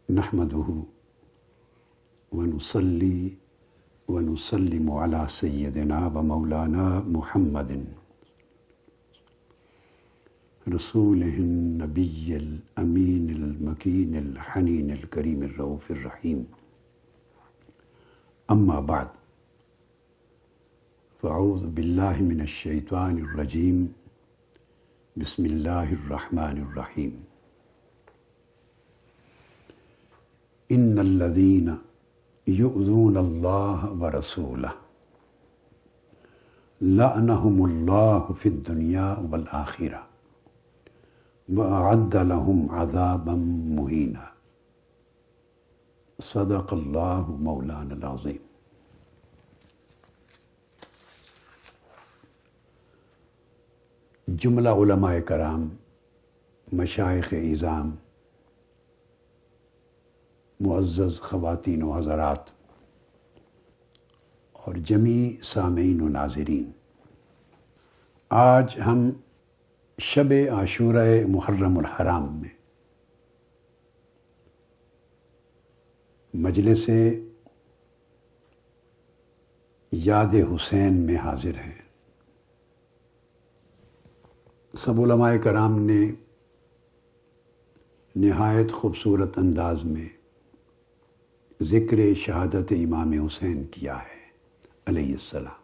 نحمده ونصلي ونسلم على سيدنا ومولانا محمد رسوله النبي الأمين المكين الحنين الكريم الرؤوف الرحيم. أما بعد، فأعوذ بالله من الشيطان الرجيم. بسم الله الرحمن الرحيم. إن الذين يؤذون الله ورسوله لعنهم الله في الدنيا والآخرة وأعد لهم عذابا مهينا. صدق الله مولانا العظيم. جملہ علماء کرام، مشائخ اعظام، معزز خواتین و حضرات اور جمیع سامعین و ناظرین، آج ہم شب عاشورہ محرم الحرام میں مجلس یاد حسین میں حاضر ہیں۔ سب علماء کرام نے نہایت خوبصورت انداز میں ذکر شہادت امام حسین کیا ہے علیہ السلام۔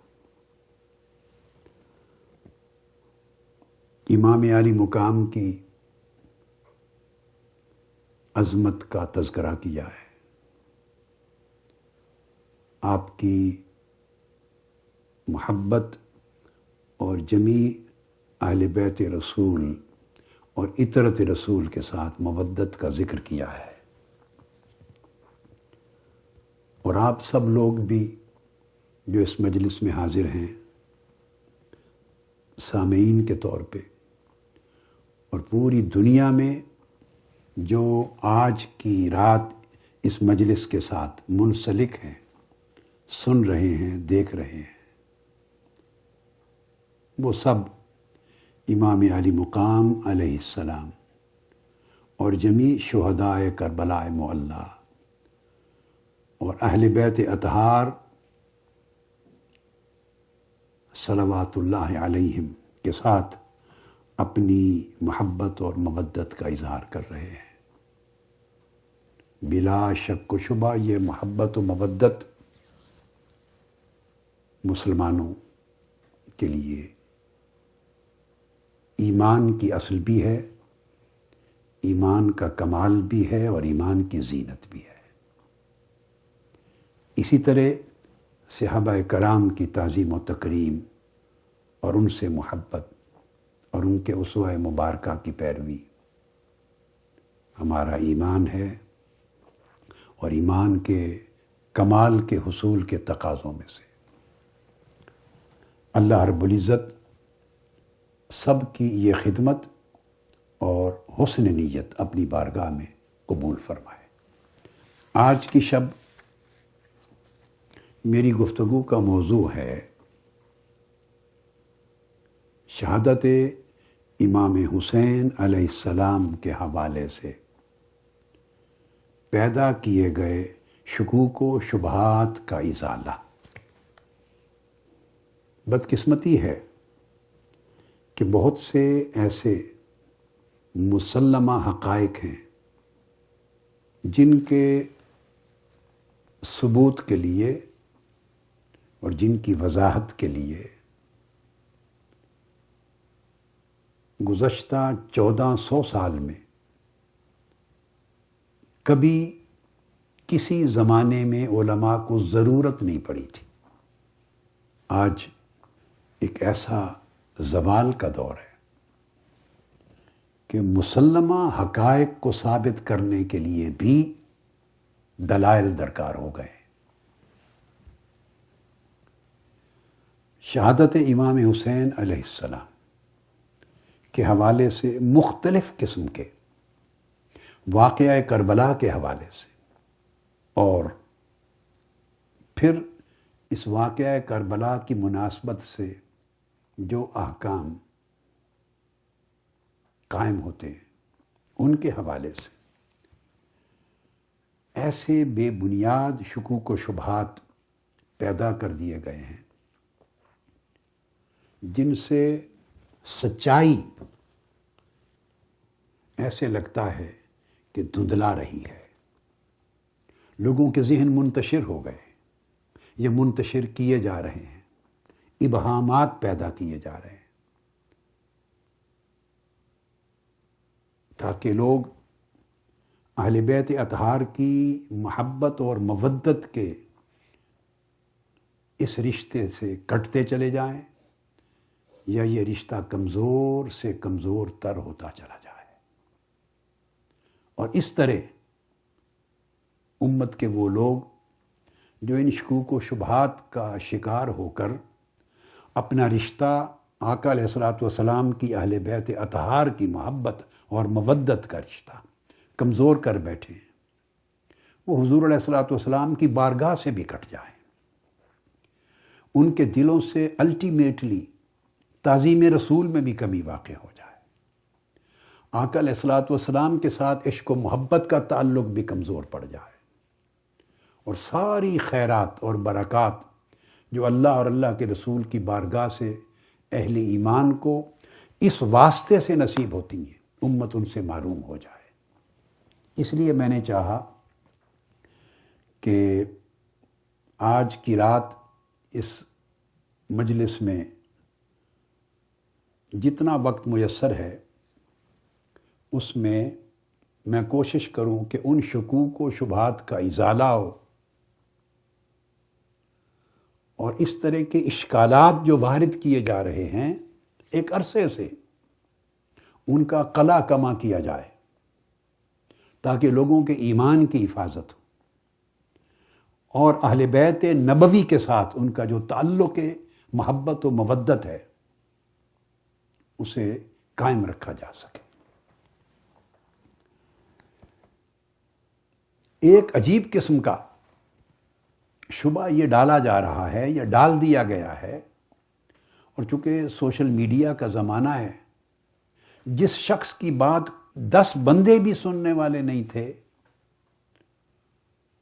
امام عالی مقام کی عظمت کا تذکرہ کیا ہے، آپ کی محبت اور جمیع اہل بیت رسول اور اطرت رسول کے ساتھ مودت کا ذکر کیا ہے، اور آپ سب لوگ بھی جو اس مجلس میں حاضر ہیں سامعین کے طور پہ، اور پوری دنیا میں جو آج کی رات اس مجلس کے ساتھ منسلک ہیں، سن رہے ہیں، دیکھ رہے ہیں، وہ سب امام علی مقام علیہ السلام اور جمیع شہداء کربلاء معلیٰ اور اہل بیت اطہار صلوات اللہ علیہم کے ساتھ اپنی محبت اور مودت کا اظہار کر رہے ہیں۔ بلا شک و شبہ یہ محبت و مودت مسلمانوں کے لیے ایمان کی اصل بھی ہے، ایمان کا کمال بھی ہے اور ایمان کی زینت بھی ہے۔ اسی طرح صحابہ کرام کی تعظیم و تکریم اور ان سے محبت اور ان کے اسوہ مبارکہ کی پیروی ہمارا ایمان ہے، اور ایمان کے کمال کے حصول کے تقاضوں میں سے۔ اللہ رب العزت سب کی یہ خدمت اور حسن نیت اپنی بارگاہ میں قبول فرمائے۔ آج کی شب میری گفتگو کا موضوع ہے شہادت امام حسین علیہ السلام کے حوالے سے پیدا کیے گئے شکوک و شبہات کا ازالہ۔ بدقسمتی ہے کہ بہت سے ایسے مسلمہ حقائق ہیں جن کے ثبوت کے لیے اور جن کی وضاحت کے لیے گزشتہ 1400 سال میں کبھی کسی زمانے میں علماء کو ضرورت نہیں پڑی تھی۔ آج ایک ایسا زوال کا دور ہے کہ مسلمہ حقائق کو ثابت کرنے کے لیے بھی دلائل درکار ہو گئے۔ شہادت امام حسین علیہ السلام کے حوالے سے مختلف قسم کے واقعہ کربلا کے حوالے سے، اور پھر اس واقعہ کربلا کی مناسبت سے جو احکام قائم ہوتے ہیں ان کے حوالے سے ایسے بے بنیاد شکوک و شبہات پیدا کر دیے گئے ہیں جن سے سچائی ایسے لگتا ہے کہ دھندلا رہی ہے. لوگوں کے ذہن منتشر ہو گئے، یہ منتشر کیے جا رہے ہیں، ابہامات پیدا کیے جا رہے ہیں تاکہ لوگ اہل بیت اطہار کی محبت اور مودت کے اس رشتے سے کٹتے چلے جائیں یا یہ رشتہ کمزور سے کمزور تر ہوتا چلا جائے. اور اس طرح امت کے وہ لوگ جو ان شکوک و شبہات کا شکار ہو کر اپنا رشتہ آقا علیہ الصلوۃ والسلام کی اہل بیت اطہار کی محبت اور مودت کا رشتہ کمزور کر بیٹھے ہیں، وہ حضور علیہ الصلوۃ والسلام کی بارگاہ سے بھی کٹ جائیں، ان کے دلوں سے الٹیمیٹلی تعظیم رسول میں بھی کمی واقع ہو جائے، آقا علیہ الصلوۃ والسلام کے ساتھ عشق و محبت کا تعلق بھی کمزور پڑ جائے، اور ساری خیرات اور برکات جو اللہ اور اللہ کے رسول کی بارگاہ سے اہل ایمان کو اس واسطے سے نصیب ہوتی ہیں، امت ان سے محروم ہو جائے. اس لیے میں نے چاہا کہ آج کی رات اس مجلس میں جتنا وقت میسر ہے اس میں کوشش کروں کہ ان شکوک و شبہات کا ازالہ ہو اور اس طرح کے اشکالات جو وارد کیے جا رہے ہیں ایک عرصے سے ان کا قلع کما کیا جائے تاکہ لوگوں کے ایمان کی حفاظت ہو اور اہل بیت نبوی کے ساتھ ان کا جو تعلق محبت و مودت ہے اسے قائم رکھا جا سکے. ایک عجیب قسم کا شبہ یہ ڈالا جا رہا ہے یا ڈال دیا گیا ہے، اور چونکہ سوشل میڈیا کا زمانہ ہے، جس شخص کی بات 10 بندے بھی سننے والے نہیں تھے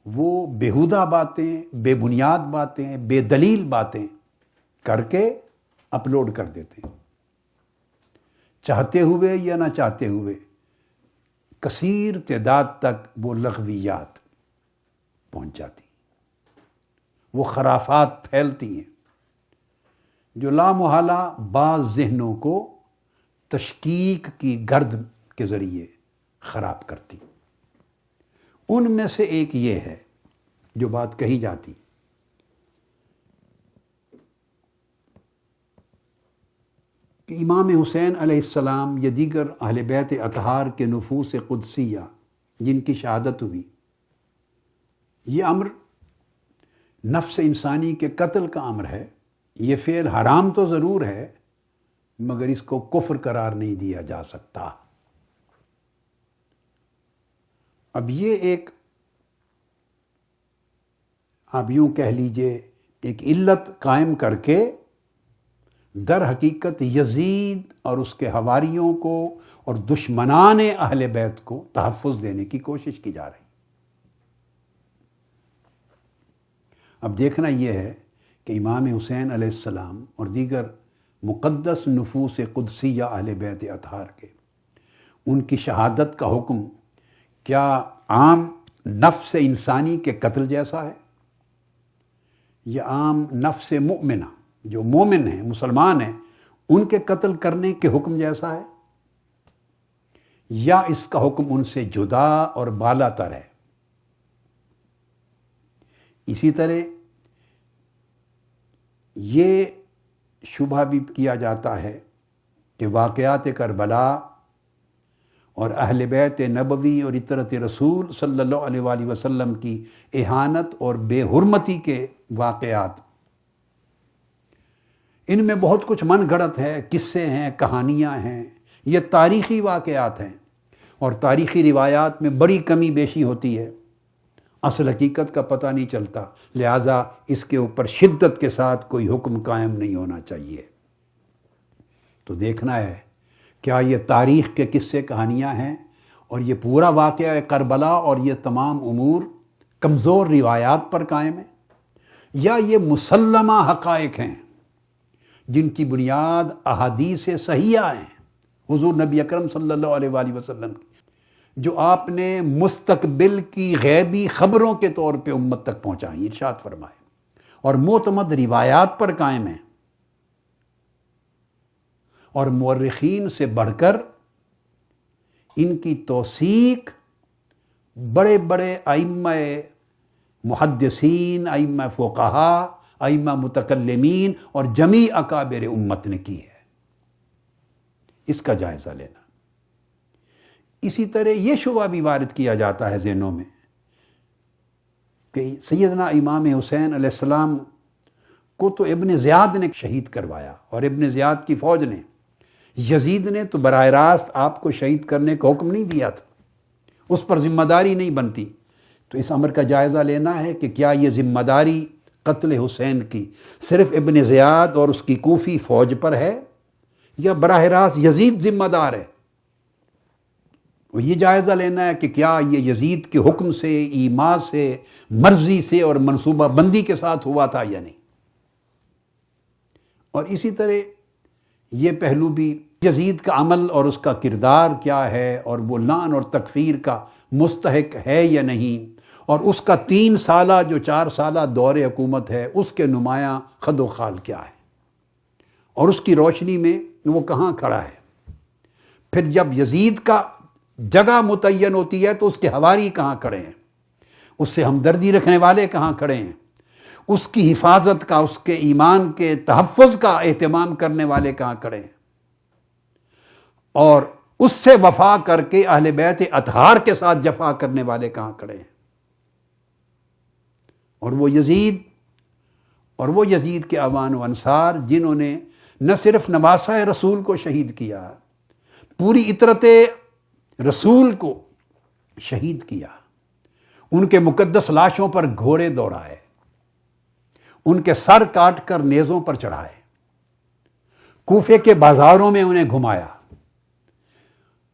وہ بیہودہ باتیں، بے بنیاد باتیں، بے دلیل باتیں کر کے اپلوڈ کر دیتے ہیں، چاہتے ہوئے یا نہ چاہتے ہوئے کثیر تعداد تک وہ لغویات پہنچ جاتی ہیں، وہ خرافات پھیلتی ہیں جو لامحالہ بعض ذہنوں کو تشکیک کی گرد کے ذریعے خراب کرتی. ان میں سے ایک یہ ہے جو بات کہی جاتی کہ امام حسین علیہ السلام یا دیگر اہل بیت اطہار کے نفوس قدسیہ جن کی شہادت ہوئی، یہ امر نفس انسانی کے قتل کا امر ہے، یہ فعل حرام تو ضرور ہے مگر اس کو کفر قرار نہیں دیا جا سکتا. اب یہ ایک آپ یوں کہہ لیجئے ایک علت قائم کر کے در حقیقت یزید اور اس کے حواریوں کو اور دشمنان اہل بیت کو تحفظ دینے کی کوشش کی جا رہی. اب دیکھنا یہ ہے کہ امام حسین علیہ السلام اور دیگر مقدس نفوس قدسیہ اہل بیت اطہار کے ان کی شہادت کا حکم کیا عام نفس انسانی کے قتل جیسا ہے یا عام نفس مؤمنہ جو مومن ہیں، مسلمان ہیں، ان کے قتل کرنے کے حکم جیسا ہے یا اس کا حکم ان سے جدا اور بالا تر ہے. اسی طرح یہ شبہ بھی کیا جاتا ہے کہ واقعات کربلا اور اہل بیت نبوی اور اطرت رسول صلی اللہ علیہ وآلہ وسلم کی اہانت اور بے حرمتی کے واقعات، ان میں بہت کچھ من گھڑت ہے، قصے ہیں، کہانیاں ہیں، یہ تاریخی واقعات ہیں اور تاریخی روایات میں بڑی کمی بیشی ہوتی ہے، اصل حقیقت کا پتہ نہیں چلتا، لہٰذا اس کے اوپر شدت کے ساتھ کوئی حکم قائم نہیں ہونا چاہیے. تو دیکھنا ہے کیا یہ تاریخ کے قصے کہانیاں ہیں اور یہ پورا واقعہ کربلا اور یہ تمام امور کمزور روایات پر قائم ہے، یا یہ مسلمہ حقائق ہیں جن کی بنیاد احادیث صحیحہ ہیں حضور نبی اکرم صلی اللہ علیہ وآلہ وسلم کی، جو آپ نے مستقبل کی غیبی خبروں کے طور پہ امت تک پہنچائیں، ارشاد فرمائے، اور معتمد روایات پر قائم ہیں، اور مورخین سے بڑھ کر ان کی توثیق بڑے بڑے ائمہ محدثین، ائمہ فقہاء، ائمہ متکلمین اور جمیع اکابر امت نے کی ہے۔ اس کا جائزہ لینا۔ اسی طرح یہ شبہ بھی وارد کیا جاتا ہے ذہنوں میں کہ سیدنا امام حسین علیہ السلام کو تو ابن زیاد نے شہید کروایا، اور ابن زیاد کی فوج نے، یزید نے تو براہ راست آپ کو شہید کرنے کا حکم نہیں دیا تھا، اس پر ذمہ داری نہیں بنتی۔ تو اس امر کا جائزہ لینا ہے کہ کیا یہ ذمہ داری قتل حسین کی صرف ابن زیاد اور اس کی کوفی فوج پر ہے، یا براہ راست یزید ذمہ دار ہے؟ اور یہ جائزہ لینا ہے کہ کیا یہ یزید کے حکم سے، ایما سے، مرضی سے اور منصوبہ بندی کے ساتھ ہوا تھا یا نہیں۔ اور اسی طرح یہ پہلو بھی یزید کا عمل اور اس کا کردار کیا ہے، اور وہ لعن اور تکفیر کا مستحق ہے یا نہیں، اور اس کا 3 سالہ جو 4 سالہ دور حکومت ہے اس کے نمایاں خد و خال کیا ہے، اور اس کی روشنی میں وہ کہاں کھڑا ہے۔ پھر جب یزید کا جگہ متعین ہوتی ہے تو اس کے حواری کہاں کھڑے ہیں، اس سے ہمدردی رکھنے والے کہاں کھڑے ہیں، اس کی حفاظت کا، اس کے ایمان کے تحفظ کا اہتمام کرنے والے کہاں کھڑے ہیں، اور اس سے وفا کر کے اہل بیت اطہار کے ساتھ جفا کرنے والے کہاں کھڑے ہیں۔ اور وہ یزید کے اعوان و انصار جنہوں نے نہ صرف نواسہ رسول کو شہید کیا، پوری اطرت رسول کو شہید کیا، ان کے مقدس لاشوں پر گھوڑے دوڑائے، ان کے سر کاٹ کر نیزوں پر چڑھائے، کوفے کے بازاروں میں انہیں گھمایا،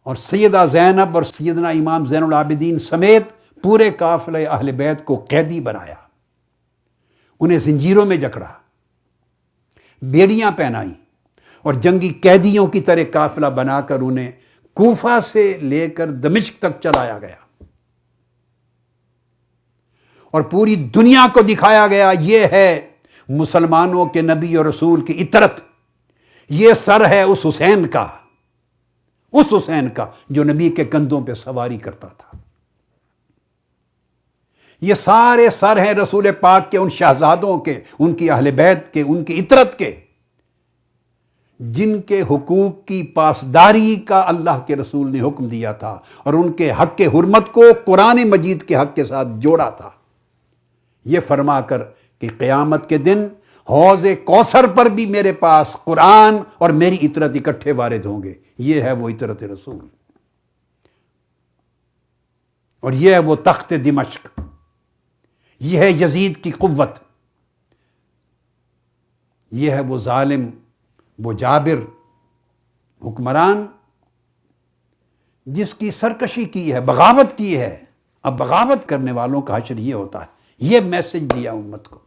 اور سیدہ زینب اور سیدنا امام زین العابدین سمیت پورے قافلہ اہل بیت کو قیدی بنایا، انہیں زنجیروں میں جکڑا، بیڑیاں پہنائیں، اور جنگی قیدیوں کی طرح قافلہ بنا کر انہیں کوفہ سے لے کر دمشق تک چلایا گیا، اور پوری دنیا کو دکھایا گیا یہ ہے مسلمانوں کے نبی اور رسول کی اطرت، یہ سر ہے اس حسین کا جو نبی کے کندھوں پہ سواری کرتا تھا، یہ سارے سر ہیں رسول پاک کے ان شہزادوں کے، ان کی اہل بیت کے، ان کی اطرت کے، جن کے حقوق کی پاسداری کا اللہ کے رسول نے حکم دیا تھا، اور ان کے حق کے حرمت کو قرآن مجید کے حق کے ساتھ جوڑا تھا، یہ فرما کر کہ قیامت کے دن حوض کوثر پر بھی میرے پاس قرآن اور میری اطرت اکٹھے وارد ہوں گے۔ یہ ہے وہ اطرت رسول، اور یہ ہے وہ تخت دمشق، یہ ہے یزید کی قوت، یہ ہے وہ ظالم، وہ جابر حکمران جس کی سرکشی کی ہے، بغاوت کی ہے۔ اب بغاوت کرنے والوں کا حشر یہ ہوتا ہے، یہ میسج دیا امت کو،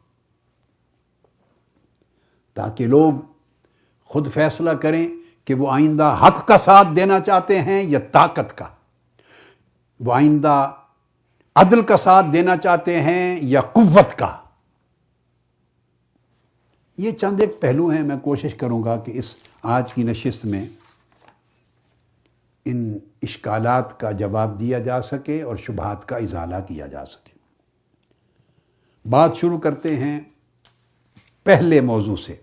تاکہ لوگ خود فیصلہ کریں کہ وہ آئندہ حق کا ساتھ دینا چاہتے ہیں یا طاقت کا، وہ آئندہ عدل کا ساتھ دینا چاہتے ہیں یا قوت کا۔ یہ چند ایک پہلو ہیں، میں کوشش کروں گا کہ اس آج کی نشست میں ان اشکالات کا جواب دیا جا سکے اور شبہات کا ازالہ کیا جا سکے۔ بات شروع کرتے ہیں پہلے موضوع سے۔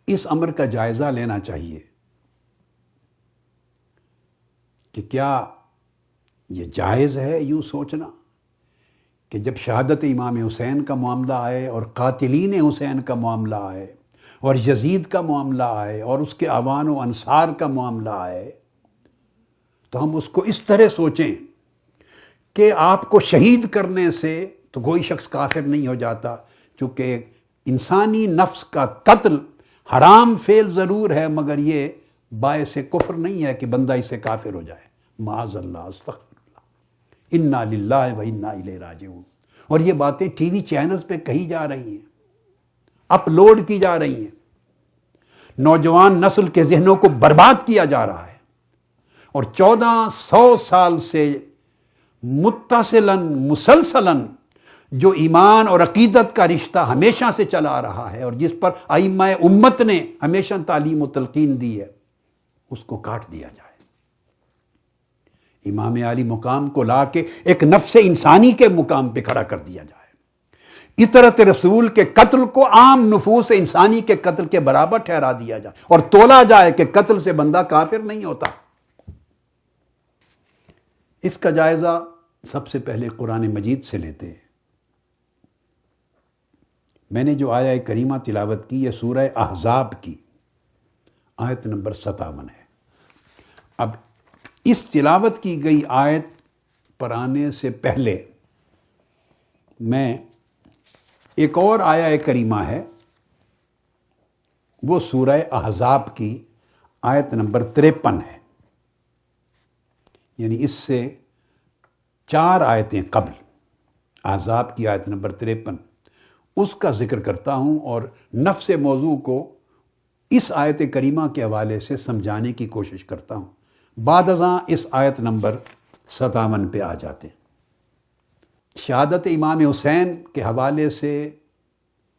اس امر کا جائزہ لینا چاہیے کہ کیا یہ جائز ہے یوں سوچنا کہ جب شہادت امام حسین کا معاملہ آئے اور قاتلین حسین کا معاملہ آئے اور یزید کا معاملہ آئے اور اس کے اعوان و انصار کا معاملہ آئے تو ہم اس کو اس طرح سوچیں کہ آپ کو شہید کرنے سے تو کوئی شخص کافر نہیں ہو جاتا، چونکہ انسانی نفس کا قتل حرام فعل ضرور ہے، مگر یہ باعث کفر نہیں ہے کہ بندہ اس سے کافر ہو جائے، معاذ اللہ، استغفر اللہ۔ انا للہ و انا الیہ راجعون. اور یہ باتیں ٹی وی چینلز پہ کہی جا رہی ہیں، اپلوڈ کی جا رہی ہیں، نوجوان نسل کے ذہنوں کو برباد کیا جا رہا ہے. اور 1400 سال سے متصلاً مسلسلاً جو ایمان اور عقیدت کا رشتہ ہمیشہ سے چلا آ رہا ہے اور جس پر ائمہ امت نے ہمیشہ تعلیم و تلقین دی ہے، اس کو کاٹ دیا جائے. امام عالی مقام کو لا کے ایک نفس انسانی کے مقام پہ کھڑا کر دیا جائے. اطرت رسول کے قتل کو عام نفوس انسانی کے قتل کے برابر ٹھہرا دیا جائے اور تولا جائے کہ قتل سے بندہ کافر نہیں ہوتا. اس کا جائزہ سب سے پہلے قرآن مجید سے لیتے ہیں. میں نے جو آیہ کریمہ تلاوت کی یہ سورہ احزاب کی آیت نمبر 57 ہے. اب اس تلاوت کی گئی آیت پر آنے سے پہلے میں ایک اور آیہ کریمہ ہے، وہ سورہ احزاب کی آیت نمبر 53 ہے، یعنی اس سے 4 آیتیں قبل احزاب کی آیت نمبر 53، اس کا ذکر کرتا ہوں اور نفس موضوع کو اس آیت کریمہ کے حوالے سے سمجھانے کی کوشش کرتا ہوں. بعد ازاں اس آیت نمبر 57 پہ آ جاتے ہیں. شہادت امام حسین کے حوالے سے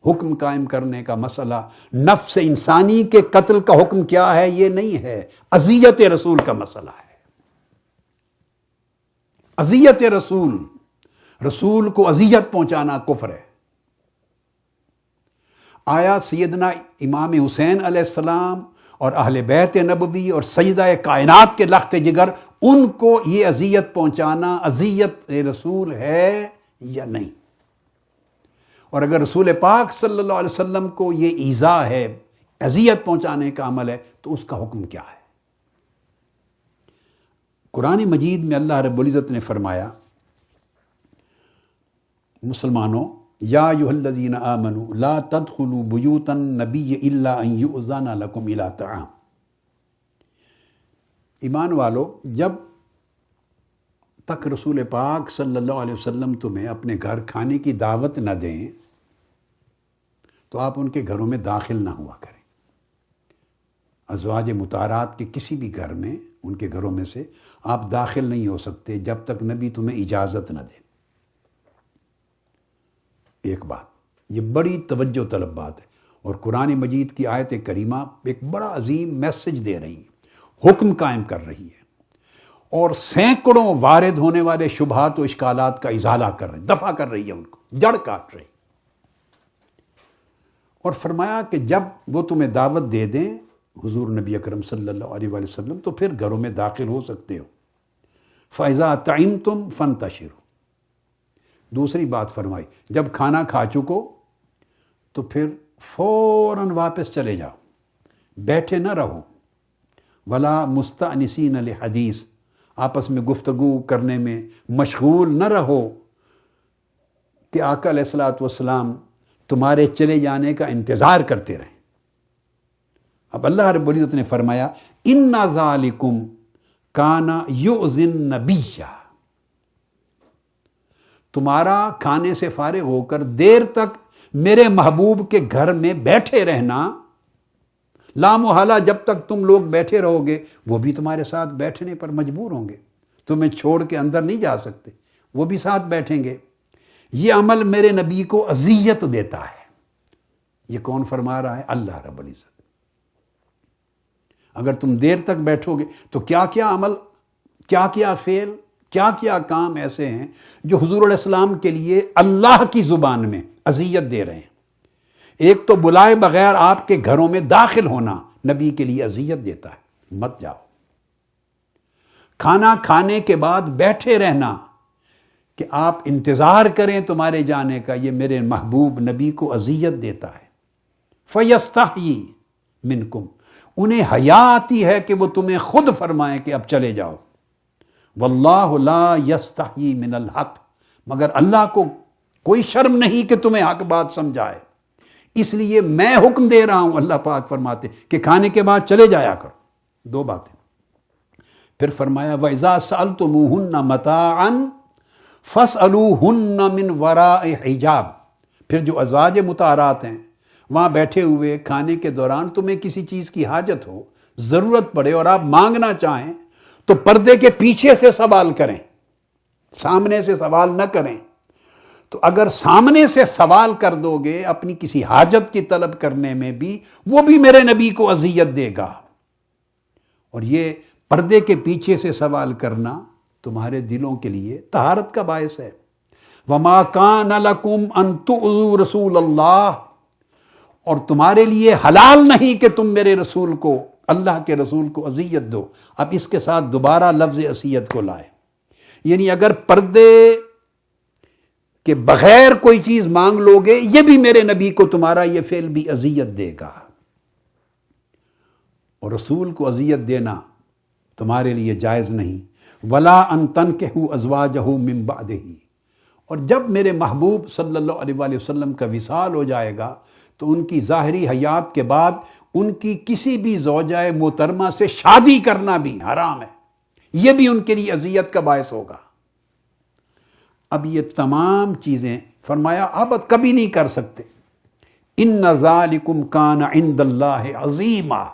حکم قائم کرنے کا مسئلہ نفس انسانی کے قتل کا حکم کیا ہے یہ نہیں ہے، اذیت رسول کا مسئلہ ہے. اذیت رسول، رسول کو اذیت پہنچانا کفر ہے. آیا سیدنا امام حسین علیہ السلام اور اہل بیت نبوی اور سیدہ کائنات کے لخت جگر، ان کو یہ اذیت پہنچانا اذیت رسول ہے یا نہیں؟ اور اگر رسول پاک صلی اللہ علیہ وسلم کو یہ ایذا ہے، اذیت پہنچانے کا عمل ہے، تو اس کا حکم کیا ہے؟ قرآن مجید میں اللہ رب العزت نے فرمایا، مسلمانوں، یا ایھا الذین آمنوا لا تدخلوا بیوت النبی الا ان یؤذن لکم الی طعام. ایمان والو، جب تک رسول پاک صلی اللہ علیہ وسلم تمہیں اپنے گھر کھانے کی دعوت نہ دیں تو آپ ان کے گھروں میں داخل نہ ہوا کریں. ازواج مطہرات کے کسی بھی گھر میں، ان کے گھروں میں سے آپ داخل نہیں ہو سکتے جب تک نبی تمہیں اجازت نہ دے. ایک بات یہ بڑی توجہ طلب بات ہے، اور قرآن مجید کی آیت کریمہ ایک بڑا عظیم میسج دے رہی ہے، حکم قائم کر رہی ہے، اور سینکڑوں وارد ہونے والے شبہات و اشکالات کا ازالہ کر رہی ہے، دفع کر رہی ہے، ان کو جڑ کاٹ رہی. اور فرمایا کہ جب وہ تمہیں دعوت دے دیں حضور نبی اکرم صلی اللہ علیہ وآلہ وسلم، تو پھر گھروں میں داخل ہو سکتے ہو. فَإِذَا طَعِمْتُمْ فَانْتَشِرُوا. دوسری بات فرمائی، جب کھانا کھا چکو تو پھر فوراً واپس چلے جاؤ، بیٹھے نہ رہو. وَلَا مُسْتَأْنِسِينَ لِحَدِيثٍ. آپس میں گفتگو کرنے میں مشغول نہ رہو کہ آقا علیہ الصلوۃ والسلام تمہارے چلے جانے کا انتظار کرتے رہیں. اب اللہ رب العزت نے فرمایا، اِنَّ ذَلِكُمْ كَانَ يُؤْذِي النَّبِيَّ. تمہارا کھانے سے فارغ ہو کر دیر تک میرے محبوب کے گھر میں بیٹھے رہنا، لا محالہ جب تک تم لوگ بیٹھے رہو گے وہ بھی تمہارے ساتھ بیٹھنے پر مجبور ہوں گے، تمہیں چھوڑ کے اندر نہیں جا سکتے، وہ بھی ساتھ بیٹھیں گے. یہ عمل میرے نبی کو اذیت دیتا ہے. یہ کون فرما رہا ہے؟ اللہ رب العزت. اگر تم دیر تک بیٹھو گے تو کیا کیا عمل، کیا کیا فعل، کیا کیا کام ایسے ہیں جو حضور علیہ السلام کے لیے اللہ کی زبان میں اذیت دے رہے ہیں. ایک تو بلائے بغیر آپ کے گھروں میں داخل ہونا نبی کے لیے اذیت دیتا ہے، مت جاؤ. کھانا کھانے کے بعد بیٹھے رہنا کہ آپ انتظار کریں تمہارے جانے کا، یہ میرے محبوب نبی کو اذیت دیتا ہے. فَيَسْتَحْيِي مِنْكُمْ. انہیں حیا آتی ہے کہ وہ تمہیں خود فرمائیں کہ اب چلے جاؤ. واللہ لا یستحیی من الحق. مگر اللہ کو کوئی شرم نہیں کہ تمہیں حق بات سمجھائے، اس لیے میں حکم دے رہا ہوں. اللہ پاک فرماتے کہ کھانے کے بعد چلے جایا کرو. 2 باتیں. پھر فرمایا وَإِذَا سَأَلْتُمُوهُنَّ مَتَاعًا فَاسْأَلُوهُنَّ مِنْ وَرَاءِ حِجَاب، پھر جو ازواج مطہرات ہیں وہاں بیٹھے ہوئے کھانے کے دوران تمہیں کسی چیز کی حاجت ہو، ضرورت پڑے اور آپ مانگنا چاہیں تو پردے کے پیچھے سے سوال کریں، سامنے سے سوال نہ کریں۔ تو اگر سامنے سے سوال کر دو گے اپنی کسی حاجت کی طلب کرنے میں بھی، وہ بھی میرے نبی کو اذیت دے گا۔ اور یہ پردے کے پیچھے سے سوال کرنا تمہارے دلوں کے لیے طہارت کا باعث ہے۔ وَمَا كَانَ لَكُمْ أَن تُؤْذُوا رَسُولَ اللَّهِ، اور تمہارے لیے حلال نہیں کہ تم میرے رسول کو، اللہ کے رسول کو اذیت دو۔ اب اس کے ساتھ دوبارہ لفظ اذیت کو لائے، یعنی اگر پردے کے بغیر کوئی چیز مانگ لو گے، یہ بھی میرے نبی کو تمہارا یہ فعل بھی اذیت دے گا۔ اور رسول کو اذیت دینا تمہارے لیے جائز نہیں۔ وَلَا أَن تَنكِحُوا أَزْوَاجَهُ مِن بَعْدِهِ، اور جب میرے محبوب صلی اللہ علیہ وآلہ وسلم کا وصال ہو جائے گا تو ان کی ظاہری حیات کے بعد ان کی کسی بھی زوجہ محترمہ سے شادی کرنا بھی حرام ہے، یہ بھی ان کے لیے اذیت کا باعث ہوگا۔ اب یہ تمام چیزیں فرمایا اب کبھی نہیں کر سکتے۔ إِنَّ ذَلِكُمْ كَانَ عِندَ اللَّهِ عَظِيمًا،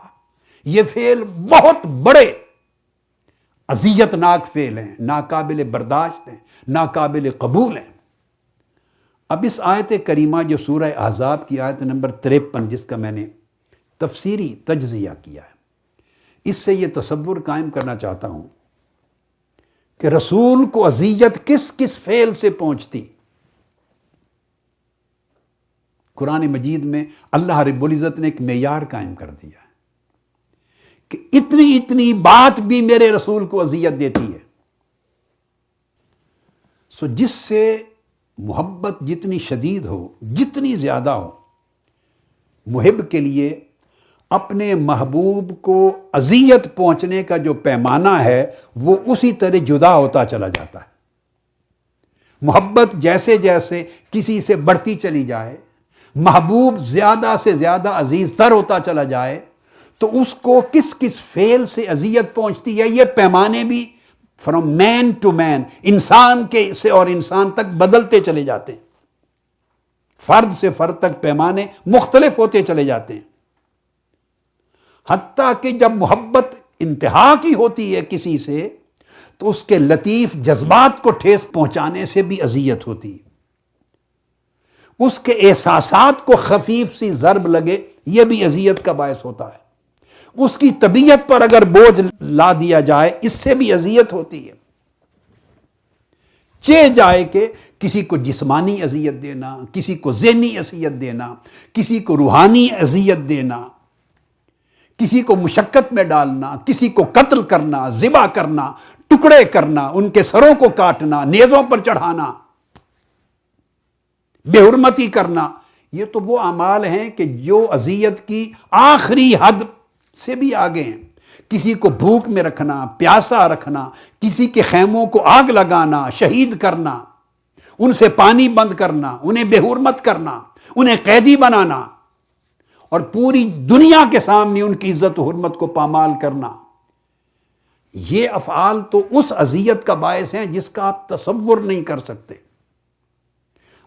یہ فعل بہت بڑے اذیت ناک فعل ہیں، ناقابل برداشت ہیں، ناقابل قبول ہیں۔ اب اس آیت کریمہ جو سورہ احزاب کی آیت نمبر 53 جس کا میں نے تفسیری تجزیہ کیا ہے، اس سے یہ تصور قائم کرنا چاہتا ہوں کہ رسول کو اذیت کس کس فعل سے پہنچتی۔ قرآن مجید میں اللہ رب العزت نے ایک معیار قائم کر دیا ہے کہ اتنی بات بھی میرے رسول کو اذیت دیتی ہے۔ سو جس سے محبت جتنی شدید ہو، جتنی زیادہ ہو، محب کے لیے اپنے محبوب کو اذیت پہنچنے کا جو پیمانہ ہے وہ اسی طرح جدا ہوتا چلا جاتا ہے۔ محبت جیسے جیسے کسی سے بڑھتی چلی جائے، محبوب زیادہ سے زیادہ عزیز تر ہوتا چلا جائے، تو اس کو کس کس فعل سے اذیت پہنچتی ہے، یہ پیمانے بھی فرام مین ٹو مین، انسان کے سے اور انسان تک بدلتے چلے جاتے ہیں، فرد سے فرد تک پیمانے مختلف ہوتے چلے جاتے ہیں، حتیٰ کہ جب محبت انتہا کی ہوتی ہے کسی سے تو اس کے لطیف جذبات کو ٹھیس پہنچانے سے بھی اذیت ہوتی ہے، اس کے احساسات کو خفیف سی ضرب لگے یہ بھی اذیت کا باعث ہوتا ہے، اس کی طبیعت پر اگر بوجھ لا دیا جائے اس سے بھی اذیت ہوتی ہے، چہ جائے کہ کسی کو جسمانی اذیت دینا، کسی کو ذہنی اذیت دینا، کسی کو روحانی اذیت دینا، کسی کو مشقت میں ڈالنا، کسی کو قتل کرنا، ذبح کرنا، ٹکڑے کرنا، ان کے سروں کو کاٹنا، نیزوں پر چڑھانا، بے حرمتی کرنا، یہ تو وہ اعمال ہیں کہ جو اذیت کی آخری حد سے بھی آگے ہیں۔ کسی کو بھوک میں رکھنا، پیاسا رکھنا، کسی کے خیموں کو آگ لگانا، شہید کرنا، ان سے پانی بند کرنا، انہیں بے حرمت کرنا، انہیں قیدی بنانا اور پوری دنیا کے سامنے ان کی عزت و حرمت کو پامال کرنا، یہ افعال تو اس اذیت کا باعث ہیں جس کا آپ تصور نہیں کر سکتے۔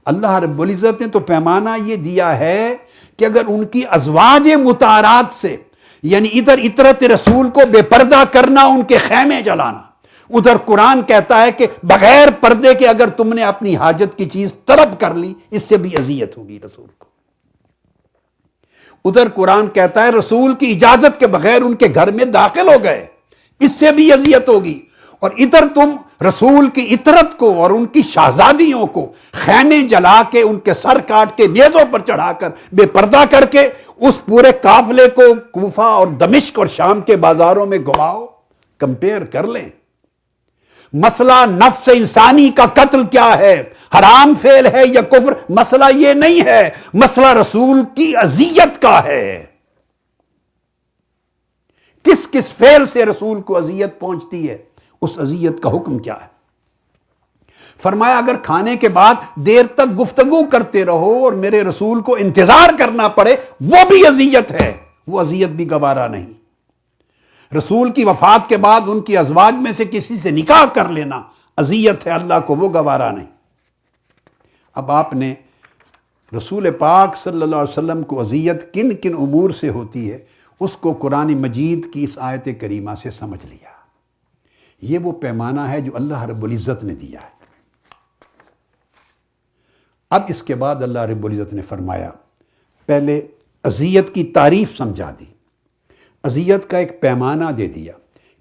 اللہ رب العزت نے تو پیمانہ یہ دیا ہے کہ اگر ان کی ازواج مطہرات سے، یعنی ادھر اطرت رسول کو بے پردہ کرنا، ان کے خیمے جلانا، ادھر قرآن کہتا ہے کہ بغیر پردے کے اگر تم نے اپنی حاجت کی چیز طلب کر لی اس سے بھی اذیت ہوگی رسول کو۔ ادھر قرآن کہتا ہے رسول کی اجازت کے بغیر ان کے گھر میں داخل ہو گئے، اس سے بھی اذیت ہوگی، اور ادھر تم رسول کی اطرت کو اور ان کی شہزادیوں کو خیمے جلا کے، ان کے سر کاٹ کے، نیزوں پر چڑھا کر، بے پردہ کر کے اس پورے قافلے کو کوفہ اور دمشق اور شام کے بازاروں میں گھماؤ۔ کمپیئر کر لیں، مسئلہ نفس انسانی کا قتل کیا ہے، حرام فعل ہے یا کفر، مسئلہ یہ نہیں ہے، مسئلہ رسول کی اذیت کا ہے۔ کس کس فعل سے رسول کو اذیت پہنچتی ہے، اس اذیت کا حکم کیا ہے۔ فرمایا اگر کھانے کے بعد دیر تک گفتگو کرتے رہو اور میرے رسول کو انتظار کرنا پڑے وہ بھی اذیت ہے، وہ اذیت بھی گوارا نہیں۔ رسول کی وفات کے بعد ان کی ازواج میں سے کسی سے نکاح کر لینا اذیت ہے اللہ کو وہ گوارا نہیں۔ اب آپ نے رسول پاک صلی اللہ علیہ وسلم کو اذیت کن کن امور سے ہوتی ہے اس کو قرآن مجید کی اس آیت کریمہ سے سمجھ لیا۔ یہ وہ پیمانہ ہے جو اللہ رب العزت نے دیا ہے۔ اب اس کے بعد اللہ رب العزت نے فرمایا، پہلے اذیت کی تعریف سمجھا دی، اذیت کا ایک پیمانہ دے دیا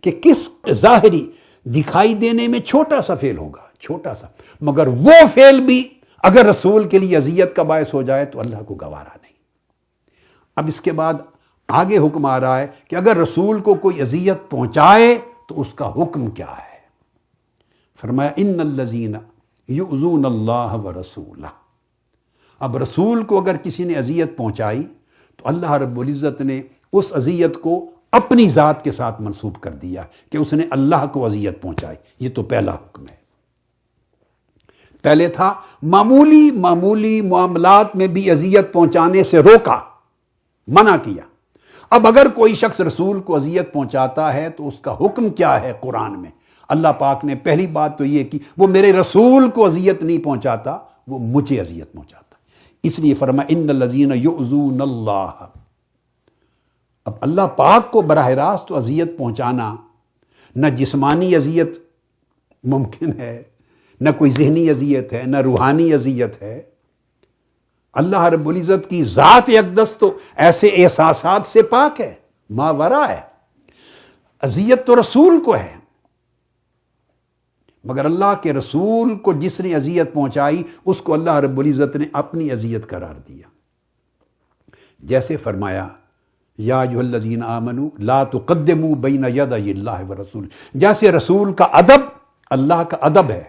کہ کس ظاہری دکھائی دینے میں چھوٹا سا فعل ہوگا، چھوٹا سا، مگر وہ فعل بھی اگر رسول کے لیے اذیت کا باعث ہو جائے تو اللہ کو گوارا نہیں۔ اب اس کے بعد آگے حکم آ رہا ہے کہ اگر رسول کو کوئی اذیت پہنچائے تو اس کا حکم کیا ہے۔ فرمایا ان الذین یؤذون اللہ ورسولہ۔ اب رسول کو اگر کسی نے اذیت پہنچائی تو اللہ رب العزت نے اس اذیت کو اپنی ذات کے ساتھ منسوب کر دیا کہ اس نے اللہ کو اذیت پہنچائی۔ یہ تو پہلا حکم ہے۔ پہلے تھا معمولی معاملات میں بھی اذیت پہنچانے سے روکا، منع کیا۔ اب اگر کوئی شخص رسول کو اذیت پہنچاتا ہے تو اس کا حکم کیا ہے قرآن میں؟ اللہ پاک نے پہلی بات تو یہ کی وہ میرے رسول کو اذیت نہیں پہنچاتا، وہ مجھے اذیت پہنچاتا۔ اس لیے فرمایا ان الذین یؤذون اللہ۔ اب اللہ پاک کو براہ راست تو اذیت پہنچانا، نہ جسمانی اذیت ممکن ہے، نہ کوئی ذہنی اذیت ہے، نہ روحانی اذیت ہے۔ اللہ رب العزت کی ذات اقدس تو ایسے احساسات سے پاک ہے، ماورا ہے۔ اذیت تو رسول کو ہے، مگر اللہ کے رسول کو جس نے اذیت پہنچائی اس کو اللہ رب العزت نے اپنی اذیت قرار دیا۔ جیسے فرمایا یا ایھا الذین آمنوا لا تقدموا بین یدی اللہ ورسول، جیسے رسول کا ادب اللہ کا ادب ہے،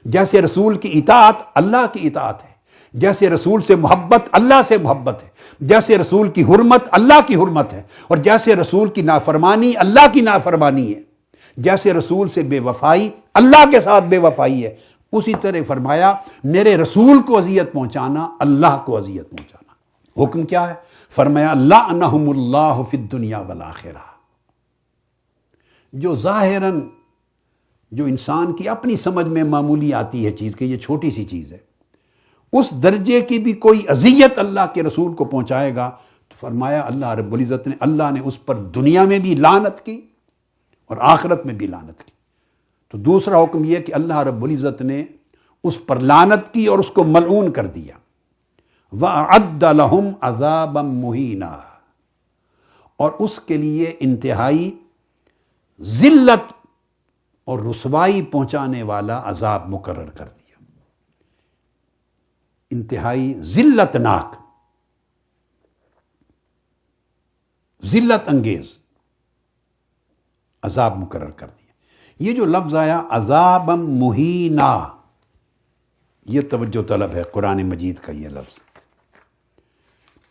جیسے رسول کی اطاعت اللہ کی اطاعت ہے، جیسے رسول سے محبت اللہ سے محبت ہے، جیسے رسول کی حرمت اللہ کی حرمت ہے، اور جیسے رسول کی نافرمانی اللہ کی نافرمانی ہے، جیسے رسول سے بے وفائی اللہ کے ساتھ بے وفائی ہے، اسی طرح فرمایا میرے رسول کو اذیت پہنچانا اللہ کو اذیت پہنچانا۔ حکم کیا ہے؟ فرمایا لعنہم اللہ فی الدنیا والآخرہ۔ جو ظاہراً جو انسان کی اپنی سمجھ میں معمولی آتی ہے چیز کہ یہ چھوٹی سی چیز ہے، اس درجے کی بھی کوئی اذیت اللہ کے رسول کو پہنچائے گا تو فرمایا اللہ رب العزت نے اللہ نے اس پر دنیا میں بھی لعنت کی اور آخرت میں بھی لعنت کی۔ تو دوسرا حکم یہ کہ اللہ رب العزت نے اس پر لعنت کی اور اس کو ملعون کر دیا۔ وَأَعَدَّ لَهُمْ عَذَابًا مُهِينًا، اور اس کے لیے انتہائی ذلت اور رسوائی پہنچانے والا عذاب مقرر کر دیا۔ انتہائی ذلت ناک، ذلت انگیز عذاب مقرر کر دیا۔ یہ جو لفظ آیا عذابا مہینا، یہ توجہ طلب ہے قرآن مجید کا یہ لفظ،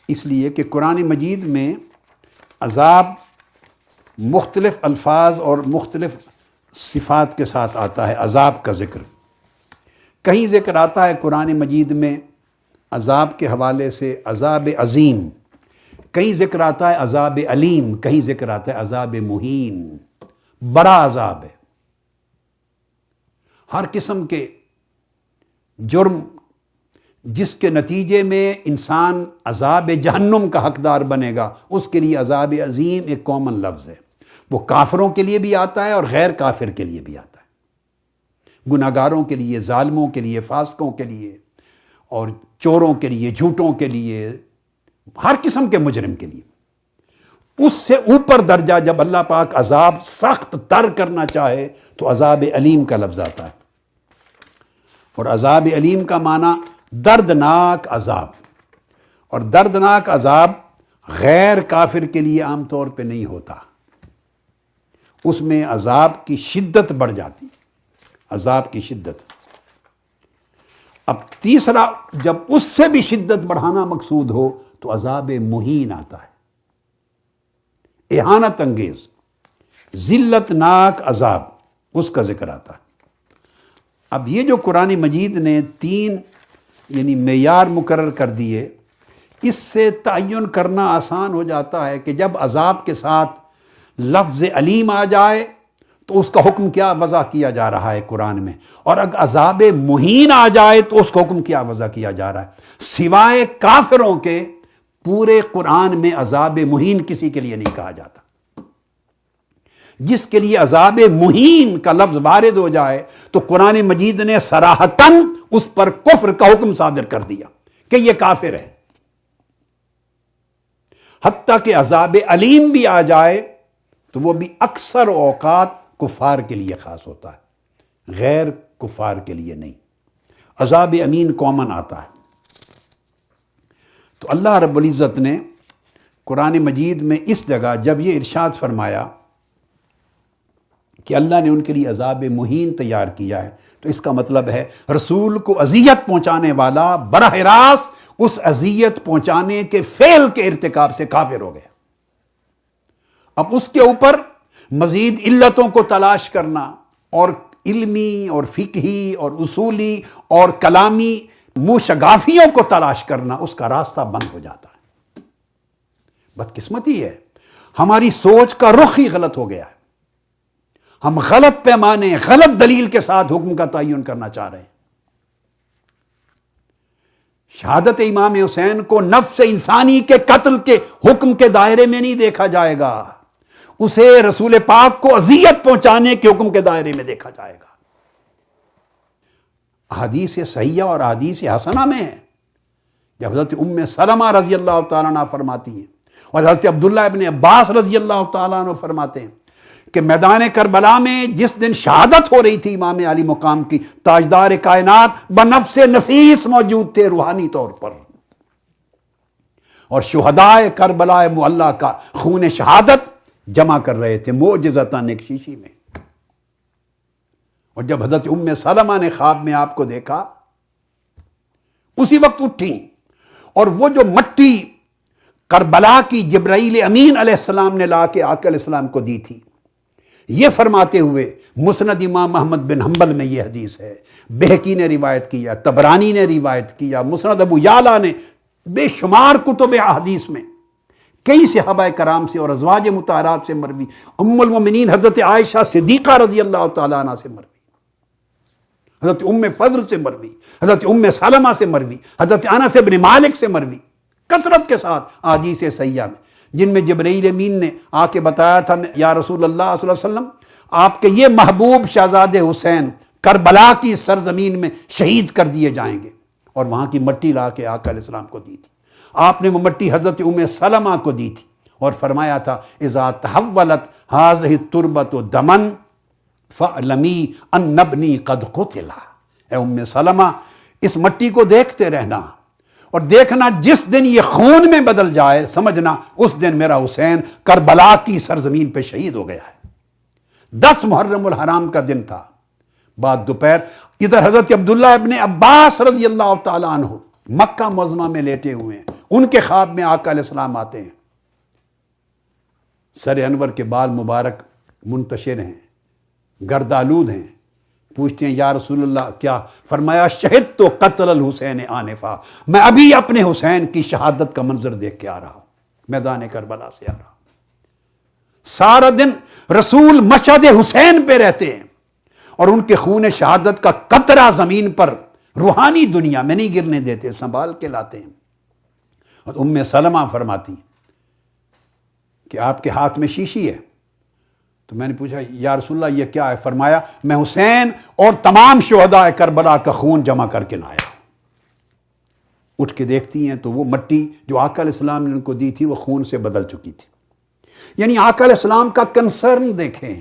اس لیے کہ قرآن مجید میں عذاب مختلف الفاظ اور مختلف صفات کے ساتھ آتا ہے۔ عذاب کا ذکر کہیں ذکر آتا ہے قرآن مجید میں عذاب کے حوالے سے عذاب عظیم، کہیں ذکر آتا ہے عذاب علیم، کہیں ذکر آتا ہے عذاب مہین، بڑا عذاب ہے۔ ہر قسم کے جرم جس کے نتیجے میں انسان عذاب جہنم کا حقدار بنے گا اس کے لیے عذاب عظیم ایک کامن لفظ ہے۔ وہ کافروں کے لیے بھی آتا ہے اور غیر کافر کے لیے بھی آتا ہے، گناہگاروں کے لیے، ظالموں کے لیے، فاسقوں کے لیے، اور چوروں کے لیے، جھوٹوں کے لیے، ہر قسم کے مجرم کے لیے۔ اس سے اوپر درجہ جب اللہ پاک عذاب سخت تر کرنا چاہے تو عذاب علیم کا لفظ آتا ہے، اور عذاب علیم کا معنی دردناک عذاب، اور دردناک عذاب غیر کافر کے لیے عام طور پہ نہیں ہوتا، اس میں عذاب کی شدت بڑھ جاتی، عذاب کی شدت۔ اب تیسرا جب اس سے بھی شدت بڑھانا مقصود ہو تو عذاب مہین آتا ہے، اہانت انگیز، ذلت ناک عذاب، اس کا ذکر آتا ہے۔ اب یہ جو قرآن مجید نے تین یعنی معیار مقرر کر دیے، اس سے تعین کرنا آسان ہو جاتا ہے کہ جب عذاب کے ساتھ لفظ علیم آ جائے تو اس کا حکم کیا وضع کیا جا رہا ہے قرآن میں، اور اگر عذاب مہین آ جائے تو اس کا حکم کیا وضع کیا جا رہا ہے؟ سوائے کافروں کے پورے قرآن میں عذاب مہین کسی کے لیے نہیں کہا جاتا۔ جس کے لیے عذاب مہین کا لفظ وارد ہو جائے تو قرآن مجید نے صراحتاً اس پر کفر کا حکم صادر کر دیا کہ یہ کافر ہے۔ حتیٰ کہ عذاب علیم بھی آ جائے تو وہ بھی اکثر اوقات کفار کے لیے خاص ہوتا ہے، غیر کفار کے لیے نہیں۔ عذاب امین کامن آتا ہے۔ تو اللہ رب العزت نے قرآن مجید میں اس جگہ جب یہ ارشاد فرمایا کہ اللہ نے ان کے لیے عذاب مہین تیار کیا ہے، تو اس کا مطلب ہے رسول کو اذیت پہنچانے والا براہ راست اس اذیت پہنچانے کے فعل کے ارتکاب سے کافر ہو گیا۔ اب اس کے اوپر مزید علتوں کو تلاش کرنا اور علمی اور فقہی اور اصولی اور کلامی منہ شگافیوں کو تلاش کرنا، اس کا راستہ بند ہو جاتا ہے۔ بدقسمتی ہے، ہماری سوچ کا رخ ہی غلط ہو گیا ہے۔ ہم غلط پیمانے، غلط دلیل کے ساتھ حکم کا تعین کرنا چاہ رہے ہیں۔ شہادت امام حسین کو نفس انسانی کے قتل کے حکم کے دائرے میں نہیں دیکھا جائے گا، اسے رسول پاک کو اذیت پہنچانے کے حکم کے دائرے میں دیکھا جائے گا۔ احادیث صحیحہ اور احادیث حسنہ میں ہے، جب حضرت ام سلمہ رضی اللہ تعالیٰ عنہ فرماتی ہیں اور حضرت عبداللہ ابن عباس رضی اللہ تعالیٰ عنہ فرماتے ہیں کہ میدان کربلا میں جس دن شہادت ہو رہی تھی امام علی مقام کی، تاجدار کائنات بنفس نفیس موجود تھے روحانی طور پر، اور شہدائے کربلا معلیٰ کا خون شہادت جمع کر رہے تھے معجزتاً ایک شیشی میں۔ اور جب حضرت ام سلمہ نے خواب میں آپ کو دیکھا، اسی وقت اٹھیں اور وہ جو مٹی کربلا کی جبرائیل امین علیہ السلام نے لا کے آقا علیہ السلام کو دی تھی، یہ فرماتے ہوئے مسند امام احمد بن حنبل میں یہ حدیث ہے، بہقی نے روایت کیا، طبرانی نے روایت کیا، مسند ابو یعلا نے، بے شمار کتب احادیث میں کئی صحابہ کرام سے اور ازواج مطہرات سے مروی، ام المؤمنین حضرت عائشہ صدیقہ رضی اللہ تعالیٰ عنہ سے مروی، حضرت ام فضل سے مروی، حضرت ام سلمہ سے مروی، حضرت انس بن مالک سے مروی، کثرت کے ساتھ احادیث صحیحہ میں، جن میں جبرائیل امین نے آ کے بتایا تھا یا رسول اللہ صلی اللہ علیہ وسلم، آپ کے یہ محبوب شہزادے حسین کربلا کی سرزمین میں شہید کر دیے جائیں گے، اور وہاں کی مٹی لا کے آقا علیہ السلام کو دی تھی۔ آپ نے وہ مٹی حضرت ام سلمہ کو دی تھی اور فرمایا تھا اذا تحولت هذه التربة دما فاعلمی ان ابنی قد قتل۔ اے ام سلمہ، اس مٹی کو دیکھتے رہنا اور دیکھنا جس دن یہ خون میں بدل جائے، سمجھنا اس دن میرا حسین کربلا کی سرزمین پہ شہید ہو گیا ہے۔ 10 محرم الحرام کا دن تھا، بعد دوپہر ادھر حضرت عبداللہ ابن عباس رضی اللہ تعالیٰ عنہ مکہ معظمہ میں لیٹے ہوئے ہیں، ان کے خواب میں آقا علیہ السلام آتے ہیں، سر انور کے بال مبارک منتشر ہیں، گرد آلود ہیں، پوچھتے ہیں یا رسول اللہ کیا؟ فرمایا شہد تو قتل الحسین آنفا، میں ابھی اپنے حسین کی شہادت کا منظر دیکھ کے آ رہا ہوں، میدان کربلا سے آ رہا ہوں۔ سارا دن رسول مشہد حسین پہ رہتے ہیں اور ان کے خون شہادت کا قطرہ زمین پر روحانی دنیا میں نہیں گرنے دیتے، سنبھال کے لاتے ہیں۔ اور ام سلمہ فرماتی کہ آپ کے ہاتھ میں شیشی ہے، تو میں نے پوچھا یا رسول اللہ یہ کیا ہے؟ فرمایا میں حسین اور تمام شہداء کربلا کا خون جمع کر کے لایا ہوں۔ اٹھ کے دیکھتی ہیں تو وہ مٹی جو آقا علیہ السلام نے ان کو دی تھی وہ خون سے بدل چکی تھی۔ یعنی آقا علیہ السلام کا کنسرن دیکھیں،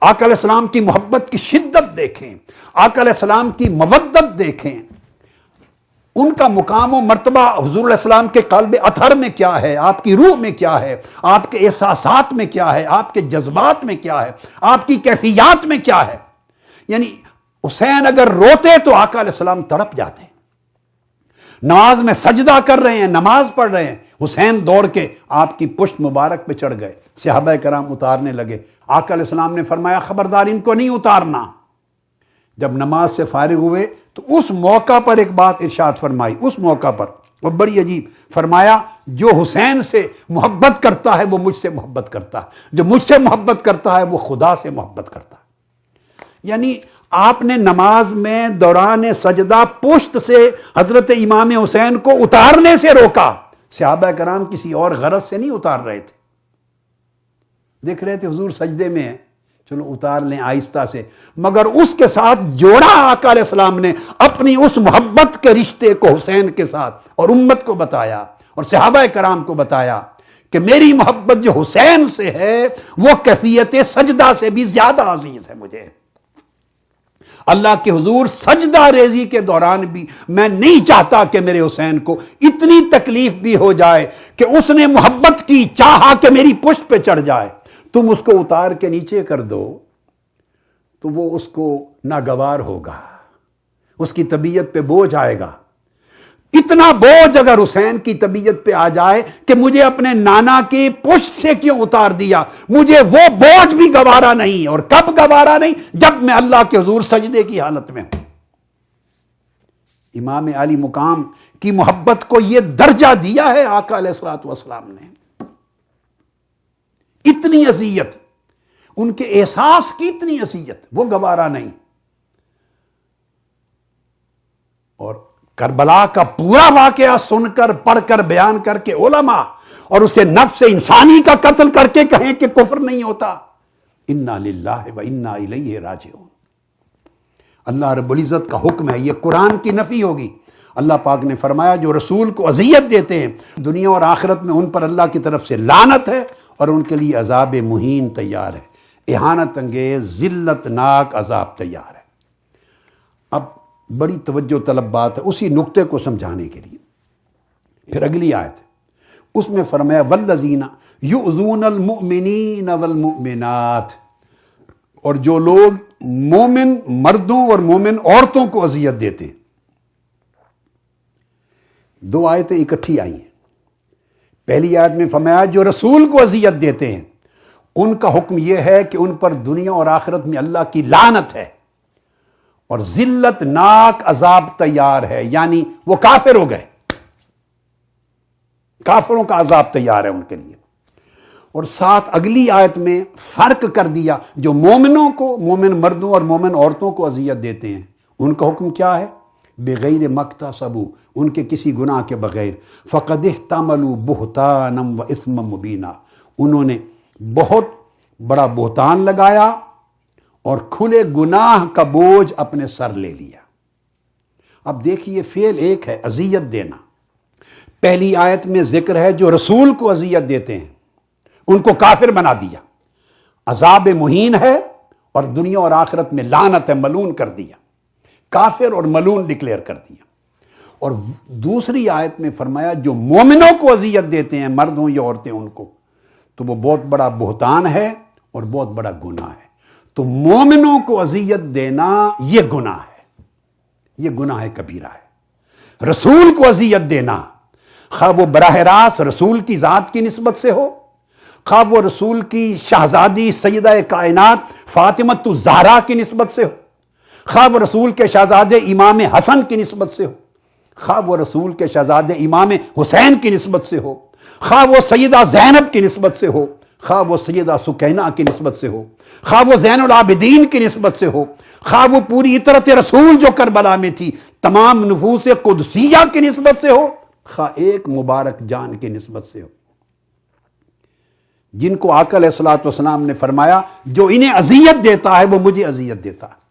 آقا علیہ السلام کی محبت کی شدت دیکھیں، آقا علیہ السلام کی مودت دیکھیں، ان کا مقام و مرتبہ حضور علیہ السلام کے قلب اطہر میں کیا ہے، آپ کی روح میں کیا ہے، آپ کے احساسات میں کیا ہے، آپ کے جذبات میں کیا ہے، آپ کی کیفیات میں کیا ہے۔ یعنی حسین اگر روتے تو آقا علیہ السلام تڑپ جاتے ہیں، نماز میں سجدہ کر رہے ہیں، نماز پڑھ رہے ہیں، حسین دوڑ کے آپ کی پشت مبارک پہ چڑھ گئے، صحابہ کرام اتارنے لگے، آقا علیہ السلام نے فرمایا خبردار ان کو نہیں اتارنا۔ جب نماز سے فارغ ہوئے تو اس موقع پر ایک بات ارشاد فرمائی، اس موقع پر وہ بڑی عجیب، فرمایا جو حسین سے محبت کرتا ہے وہ مجھ سے محبت کرتا ہے، جو مجھ سے محبت کرتا ہے وہ خدا سے محبت کرتا ہے۔ یعنی آپ نے نماز میں دوران سجدہ پشت سے حضرت امام حسین کو اتارنے سے روکا. صحابہ کرام کسی اور غرض سے نہیں اتار رہے تھے. دیکھ رہے تھے حضور سجدے میں ہیں، چلو اتار لیں آہستہ سے، مگر اس کے ساتھ جوڑا آقا علیہ السلام نے اپنی اس محبت کے رشتے کو حسین کے ساتھ، اور امت کو بتایا اور صحابہ کرام کو بتایا کہ میری محبت جو حسین سے ہے وہ کیفیت سجدہ سے بھی زیادہ عزیز ہے مجھے. اللہ کے حضور سجدہ ریزی کے دوران بھی میں نہیں چاہتا کہ میرے حسین کو اتنی تکلیف بھی ہو جائے کہ اس نے محبت کی، چاہا کہ میری پشت پہ چڑھ جائے، تم اس کو اتار کے نیچے کر دو تو وہ اس کو ناگوار ہوگا، اس کی طبیعت پہ بوجھ آئے گا. اتنا بوجھ اگر حسین کی طبیعت پہ آ جائے کہ مجھے اپنے نانا کی پشت سے کیوں اتار دیا، مجھے وہ بوجھ بھی گوارا نہیں. اور کب گوارا نہیں؟ جب میں اللہ کے حضور سجدے کی حالت میں ہوں. امام علی مقام کی محبت کو یہ درجہ دیا ہے آقا علیہ الصلوۃ والسلام نے. اتنی اذیت، ان کے احساس کی اتنی اذیت، وہ گوارا نہیں. اور کربلا کا پورا واقعہ سن کر، پڑھ کر، بیان کر کے علماء اور اسے نفس انسانی کا قتل کر کے کہیں کہ کفر نہیں ہوتا. انا للہ و انا الیہ راجعون. اللہ رب العزت کا حکم ہے، یہ قرآن کی نفی ہوگی. اللہ پاک نے فرمایا جو رسول کو اذیت دیتے ہیں دنیا اور آخرت میں ان پر اللہ کی طرف سے لعنت ہے اور ان کے لیے عذاب مہین تیار ہے، اہانت انگیز ذلت ناک عذاب تیار ہے. اب بڑی توجہ طلب بات ہے اسی نقطے کو سمجھانے کے لیے. پھر اگلی آیت اس میں فرمایا والذین یؤذون المؤمنین والمؤمنات، اور جو لوگ مومن مردوں اور مومن عورتوں کو اذیت دیتے. دو آیتیں اکٹھی آئی ہیں. پہلی آیت میں فرمایا جو رسول کو اذیت دیتے ہیں ان کا حکم یہ ہے کہ ان پر دنیا اور آخرت میں اللہ کی لعنت ہے اور ذلت ناک عذاب تیار ہے، یعنی وہ کافر ہو گئے، کافروں کا عذاب تیار ہے ان کے لیے. اور ساتھ اگلی آیت میں فرق کر دیا، جو مومنوں کو، مومن مردوں اور مومن عورتوں کو اذیت دیتے ہیں ان کا حکم کیا ہے؟ بغیر مکتسبوا، ان کے کسی گناہ کے بغیر، فقد احتملوا بہتانا و اثما مبینا، انہوں نے بہت بڑا بہتان لگایا اور کھلے گناہ کا بوجھ اپنے سر لے لیا. اب دیکھیے فعل ایک ہے اذیت دینا. پہلی آیت میں ذکر ہے جو رسول کو اذیت دیتے ہیں ان کو کافر بنا دیا، عذاب مہین ہے اور دنیا اور آخرت میں لعنت ہے، ملعون کر دیا، کافر اور ملعون ڈکلیئر کر دیا. اور دوسری آیت میں فرمایا جو مومنوں کو اذیت دیتے ہیں مرد ہوں یا عورتیں ان کو، تو وہ بہت بڑا بہتان ہے اور بہت بڑا گناہ ہے. تو مومنوں کو اذیت دینا یہ گناہ ہے، یہ گناہ کبیرہ ہے. رسول کو اذیت دینا، خواہ وہ براہ راست رسول کی ذات کی نسبت سے ہو، خواہ وہ رسول کی شہزادی سیدہ کائنات فاطمۃ الزہرا کی نسبت سے ہو، خواہ وہ رسول کے شہزادے امام حسن کی نسبت سے ہو، خواہ وہ رسول کے شہزادے امام حسین کی نسبت سے ہو، خواہ وہ سیدہ زینب کی نسبت سے ہو، خواہ وہ سیدہ سکینہ کی نسبت سے ہو، خواہ وہ زین العابدین کی نسبت سے ہو، خواہ وہ پوری اطرت رسول جو کربلا میں تھی تمام نفوس قدسیہ کی نسبت سے ہو، خواہ ایک مبارک جان کی نسبت سے ہو، جن کو آقا علیہ الصلوۃ والسلام نے فرمایا جو انہیں اذیت دیتا ہے وہ مجھے اذیت دیتا ہے.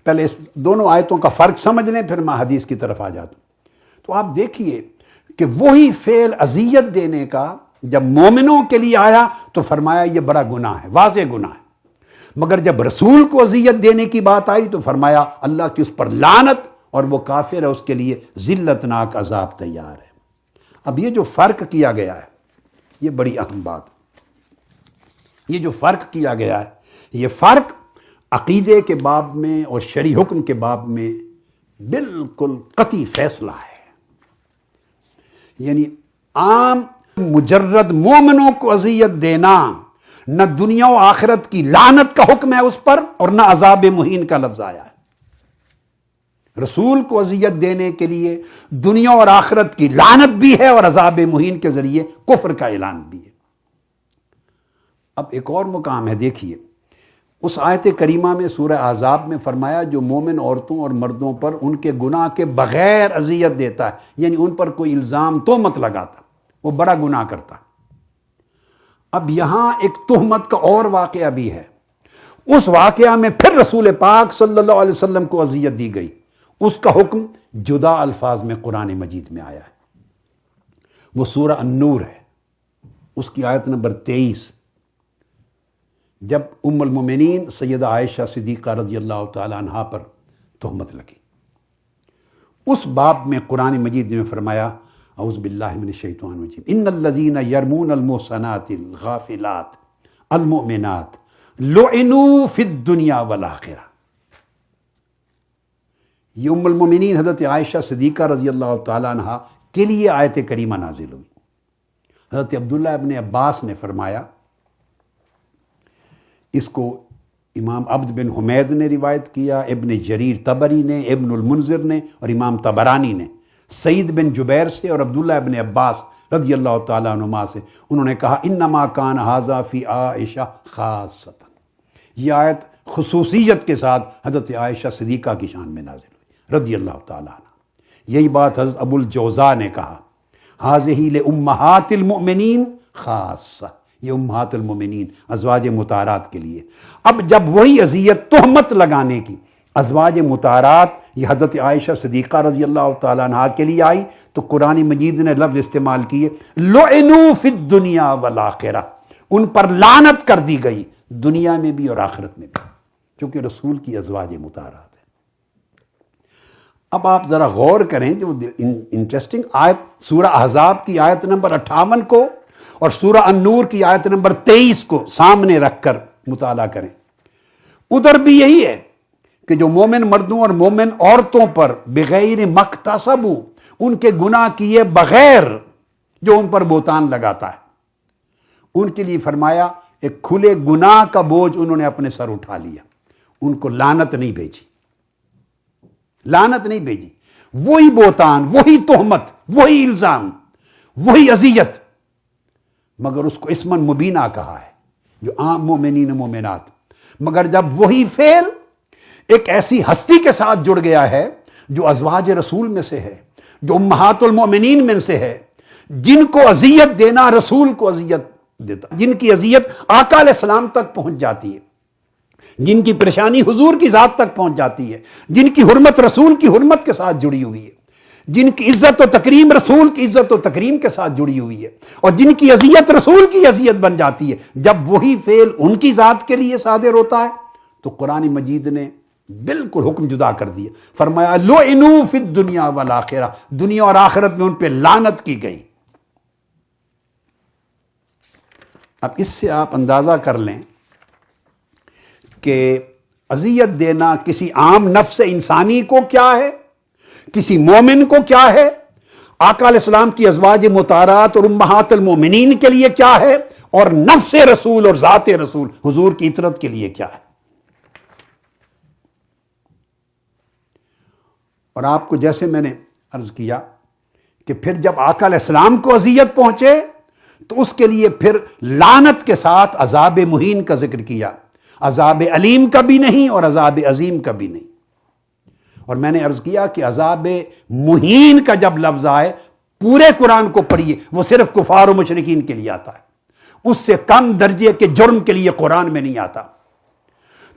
پہلے اس دونوں آیتوں کا فرق سمجھ لیں پھر میں حدیث کی طرف آ جاتا ہوں. تو آپ دیکھیے کہ وہی فعل اذیت دینے کا جب مومنوں کے لیے آیا تو فرمایا یہ بڑا گناہ ہے، واضح گناہ ہے. مگر جب رسول کو اذیت دینے کی بات آئی تو فرمایا اللہ کی اس پر لعنت اور وہ کافر ہے، اس کے لیے ذلت ناک عذاب تیار ہے. اب یہ جو فرق کیا گیا ہے یہ بڑی اہم بات ہے. یہ جو فرق کیا گیا ہے یہ فرق عقیدے کے باب میں اور شرعی حکم کے باب میں بالکل قطعی فیصلہ ہے. یعنی عام مجرد مومنوں کو اذیت دینا، نہ دنیا و آخرت کی لعنت کا حکم ہے اس پر اور نہ عذاب مہین کا لفظ آیا ہے. رسول کو اذیت دینے کے لیے دنیا اور آخرت کی لعنت بھی ہے اور عذاب مہین کے ذریعے کفر کا اعلان بھی ہے. اب ایک اور مقام ہے، دیکھیے اس آیت کریمہ میں سورہ احزاب میں فرمایا جو مومن عورتوں اور مردوں پر ان کے گناہ کے بغیر اذیت دیتا ہے، یعنی ان پر کوئی الزام تہمت لگاتا، وہ بڑا گناہ کرتا۔ اب یہاں ایک تہمت کا اور واقعہ بھی ہے، اس واقعہ میں پھر رسول پاک صلی اللہ علیہ وسلم کو اذیت دی گئی، اس کا حکم جدا الفاظ میں قرآن مجید میں آیا ہے، وہ سورہ النور ہے، اس کی آیت نمبر 23۔ جب ام المومنین سیدہ عائشہ صدیقہ رضی اللہ تعالی عنہا پر تہمت لگی، اس باب میں قرآن مجید نے فرمایا اعوذ باللہ من الشیطان الرجیم ان الذین یرمون المحصنات الغافلات المؤمنات لعنوا فی الدنیا والآخرہ۔ یہ ام المومنین حضرت عائشہ صدیقہ رضی اللہ تعالی عنہا کے لیے آیت کریمہ نازل ہوئی۔ حضرت عبداللہ ابن عباس نے فرمایا، اس کو امام عبد بن حمید نے روایت کیا، ابن جریر طبری نے، ابن المنذر نے اور امام طبرانی نے، سعید بن جبیر سے اور عبداللہ ابن عباس رضی اللہ تعالیٰ عنہما سے، انہوں نے کہا انما کان ھذا فی عائشہ خاصۃ، یہ آیت خصوصیت کے ساتھ حضرت عائشہ صدیقہ کی شان میں نازل ہوئی رضی اللہ تعالیٰ عنہ۔ یہی بات حضرت ابو الجوزاء نے کہا ھذہ لامہات المؤمنین خاصہ، یہ امہات المومنین ازواج مطہرات کے لیے۔ اب جب وہی اذیت تہمت لگانے کی ازواج مطہرات یہ حضرت عائشہ صدیقہ رضی اللہ تعالیٰ عنہا کے لیے آئی تو قرآن مجید نے لفظ استعمال کیے لعنوا فی الدنیا والآخرہ، ان پر لعنت کر دی گئی دنیا میں بھی اور آخرت میں بھی، کیونکہ رسول کی ازواج مطہرات ہیں۔ اب آپ ذرا غور کریں جو انٹرسٹنگ آیت سورہ احزاب کی آیت نمبر 58 کو اور سورہ النور کی آیت نمبر 23 کو سامنے رکھ کر مطالعہ کریں، ادھر بھی یہی ہے کہ جو مومن مردوں اور مومن عورتوں پر بغیر مکتسبوا، ان کے گناہ کیے بغیر جو ان پر بہتان لگاتا ہے، ان کے لیے فرمایا ایک کھلے گناہ کا بوجھ انہوں نے اپنے سر اٹھا لیا، ان کو لعنت نہیں بھیجی، لعنت نہیں بھیجی، وہی بہتان، وہی تہمت، وہی الزام، وہی اذیت، مگر اس کو اسمن مبینہ کہا ہے جو عام مومنین مومنات۔ مگر جب وہی فعل ایک ایسی ہستی کے ساتھ جڑ گیا ہے جو ازواج رسول میں سے ہے، جو امہات المؤمنین میں سے ہے، جن کو اذیت دینا رسول کو اذیت دیتا، جن کی اذیت آقا علیہ السلام تک پہنچ جاتی ہے، جن کی پریشانی حضور کی ذات تک پہنچ جاتی ہے، جن کی حرمت رسول کی حرمت کے ساتھ جڑی ہوئی ہے، جن کی عزت و تکریم رسول کی عزت و تکریم کے ساتھ جڑی ہوئی ہے، اور جن کی اذیت رسول کی اذیت بن جاتی ہے، جب وہی فعل ان کی ذات کے لیے صادر ہوتا ہے تو قرآن مجید نے بالکل حکم جدا کر دیا، فرمایا لعنوا فی الدنیا والآخرہ، دنیا اور آخرت میں ان پہ لعنت کی گئی۔ اب اس سے آپ اندازہ کر لیں کہ اذیت دینا کسی عام نفس انسانی کو کیا ہے، کسی مومن کو کیا ہے، آقا علیہ السلام کی ازواج مطہرات اور امہات المومنین کے لیے کیا ہے، اور نفس رسول اور ذات رسول حضور کی اطرت کے لیے کیا ہے۔ اور آپ کو جیسے میں نے عرض کیا کہ پھر جب آقا علیہ السلام کو اذیت پہنچے تو اس کے لیے پھر لعنت کے ساتھ عذاب مہین کا ذکر کیا، عذاب علیم کا بھی نہیں اور عذاب عظیم کا بھی نہیں۔ اور میں نے عرض کیا کہ عذاب مہین کا جب لفظ آئے پورے قرآن کو پڑھیے، وہ صرف کفار و مشرکین کے لیے آتا ہے، اس سے کم درجے کے جرم کے لیے قرآن میں نہیں آتا۔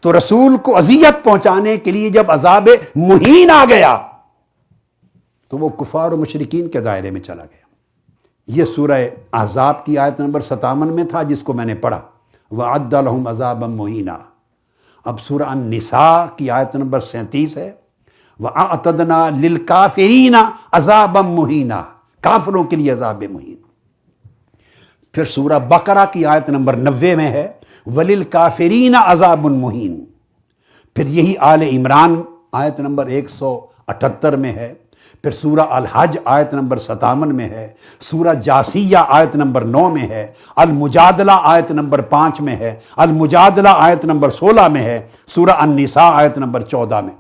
تو رسول کو اذیت پہنچانے کے لیے جب عذاب مہین آ گیا تو وہ کفار و مشرکین کے دائرے میں چلا گیا۔ یہ سورہ احزاب کی آیت نمبر 57 میں تھا جس کو میں نے پڑھا، وَأَعَدَّ لَهُمْ عَذَابًا مُهِينًا۔ اب سورہ النساء کی آیت نمبر 37 ہے، وَأَعْتَدْنَا لِلْكَافِرِينَ عَذَابًا مُهِينًا، کافروں کے لیے عذاب مہین۔ پھر سورہ بقرہ کی آیت نمبر 90 میں ہے وَلِلْكَافِرِينَ عَذَابٌ مُهِينٌ۔ پھر یہی آل عمران آیت نمبر 178 میں ہے، پھر سورہ الحج آیت نمبر 57 میں ہے، سورہ جاسیہ آیت نمبر 9 میں ہے، المجادلہ آیت نمبر 5 میں ہے، المجادلہ آیت نمبر 16 میں ہے، سورہ النساء آیت نمبر 14 میں۔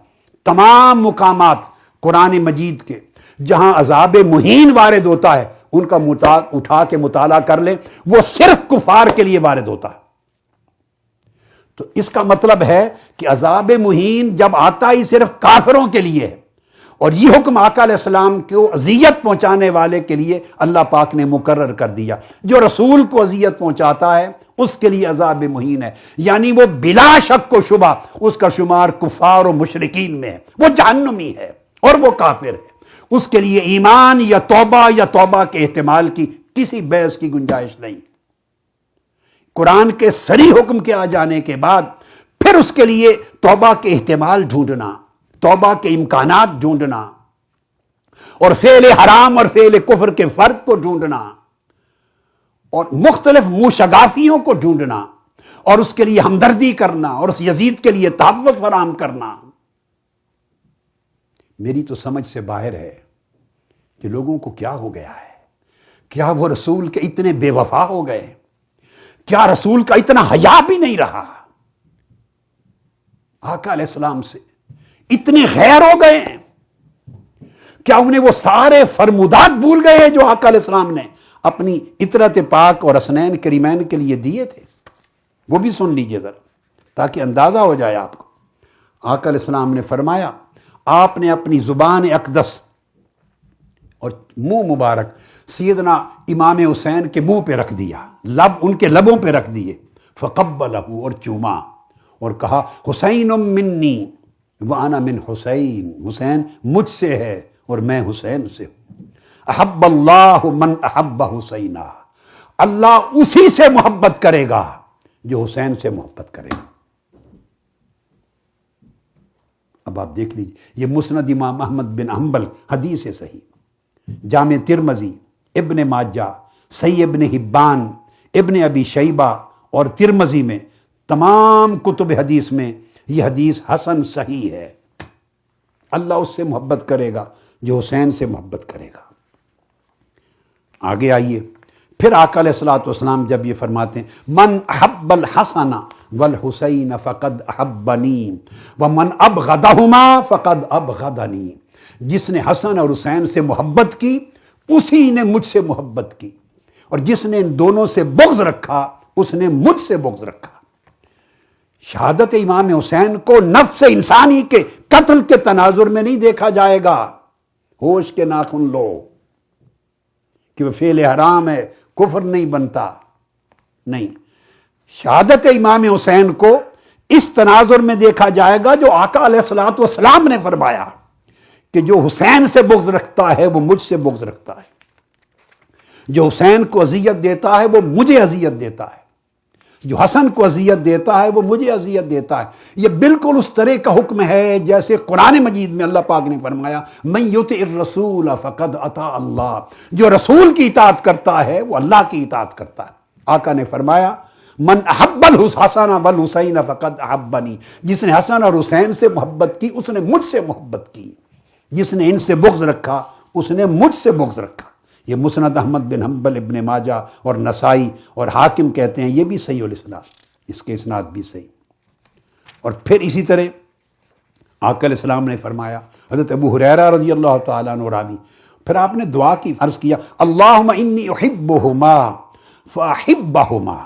تمام مقامات قرآن مجید کے جہاں عذاب مہین وارد ہوتا ہے ان کا اٹھا کے مطالعہ کر لیں، وہ صرف کفار کے لیے وارد ہوتا ہے۔ تو اس کا مطلب ہے کہ عذاب مہین جب آتا ہی صرف کافروں کے لیے ہے، اور یہ حکم آقا علیہ السلام کو اذیت پہنچانے والے کے لیے اللہ پاک نے مقرر کر دیا۔ جو رسول کو اذیت پہنچاتا ہے اس کے لیے عذاب مہین ہے، یعنی وہ بلا شک و شبہ اس کا شمار کفار و مشرکین میں ہے، وہ جہنمی ہے اور وہ کافر ہے، اس کے لیے ایمان یا توبہ کے احتمال کی کسی بحث کی گنجائش نہیں۔ قرآن کے صریح حکم کے آ جانے کے بعد پھر اس کے لیے توبہ کے احتمال ڈھونڈنا، توبہ کے امکانات ڈھونڈنا، اور فعل حرام اور فعل کفر کے فرق کو ڈھونڈنا، اور مختلف موشگافیوں کو ڈھونڈنا، اور اس کے لیے ہمدردی کرنا، اور اس یزید کے لیے تحفظ فراہم کرنا۔ میری تو سمجھ سے باہر ہے کہ لوگوں کو کیا ہو گیا ہے؟ کیا وہ رسول کے اتنے بے وفا ہو گئے؟ کیا رسول کا اتنا حیا بھی نہیں رہا؟ آقا علیہ السلام سے اتنے غیر ہو گئے ہیں؟ کیا انہیں وہ سارے فرمودات بھول گئے ہیں جو آقا علیہ السلام نے اپنی اطرت پاک اور حسنین کریمین کے لیے دیے تھے؟ وہ بھی سن لیجئے ذرا تاکہ اندازہ ہو جائے آپ کو۔ آقا علیہ السلام نے فرمایا، آپ نے اپنی زبان اقدس اور منہ مبارک سیدنا امام حسین کے منہ پہ رکھ دیا، لب ان کے لبوں پہ رکھ دیے، فقبلہ اور چوما، اور کہا حسین منی وانا من حسین، حسین مجھ سے ہے اور میں حسین سے ہوں۔ احب اللہ من احب حسینہ، اللہ اسی سے محبت کرے گا جو حسین سے محبت کرے گا۔ اب آپ دیکھ لیجیے، یہ مسند امام احمد بن حنبل حدیث صحیح، جامع ترمذی، ابن ماجہ، صحیح ابن حبان، ابن ابی شیبہ اور ترمذی میں، تمام کتب حدیث میں یہ حدیث حسن صحیح ہے۔ اللہ اس سے محبت کرے گا جو حسین سے محبت کرے گا۔ آگے آئیے، پھر آقا علیہ الصلوۃ والسلام جب یہ فرماتے ہیں من احب الحسن والحسین فقد احبنی ومن ابغضہما فقد ابغضنی، جس نے حسن اور حسین سے محبت کی اسی نے مجھ سے محبت کی، اور جس نے ان دونوں سے بغض رکھا اس نے مجھ سے بغض رکھا۔ شہادت امام حسین کو نفس انسانی کے قتل کے تناظر میں نہیں دیکھا جائے گا، ہوش کے ناخن لو کہ وہ فعل حرام ہے، کفر نہیں بنتا، نہیں، شہادت امام حسین کو اس تناظر میں دیکھا جائے گا جو آقا علیہ الصلوۃ والسلام نے فرمایا کہ جو حسین سے بغض رکھتا ہے وہ مجھ سے بغض رکھتا ہے، جو حسین کو اذیت دیتا ہے وہ مجھے اذیت دیتا ہے، جو حسن کو اذیت دیتا ہے وہ مجھے اذیت دیتا ہے۔ یہ بالکل اس طرح کا حکم ہے جیسے قرآن مجید میں اللہ پاک نے فرمایا من یطع الرسول فقد اطاع اللہ، جو رسول کی اطاعت کرتا ہے وہ اللہ کی اطاعت کرتا ہے۔ آقا نے فرمایا من احب الحسن والحسین فقد احبنی، جس نے حسن اور حسین سے محبت کی اس نے مجھ سے محبت کی، جس نے ان سے بغض رکھا اس نے مجھ سے بغض رکھا۔ یہ مسند احمد بن حنبل، ابن ماجہ اور نسائی اور حاکم کہتے ہیں یہ بھی صحیح الاسناد، اس کے اسناد بھی صحیح۔ اور پھر اسی طرح آقا علیہ السلام نے فرمایا، حضرت ابو ہریرہ رضی اللہ تعالیٰ عنہ راوی، پھر آپ نے دعا کی، عرض کیا اللہم انی احبہما فاحبہما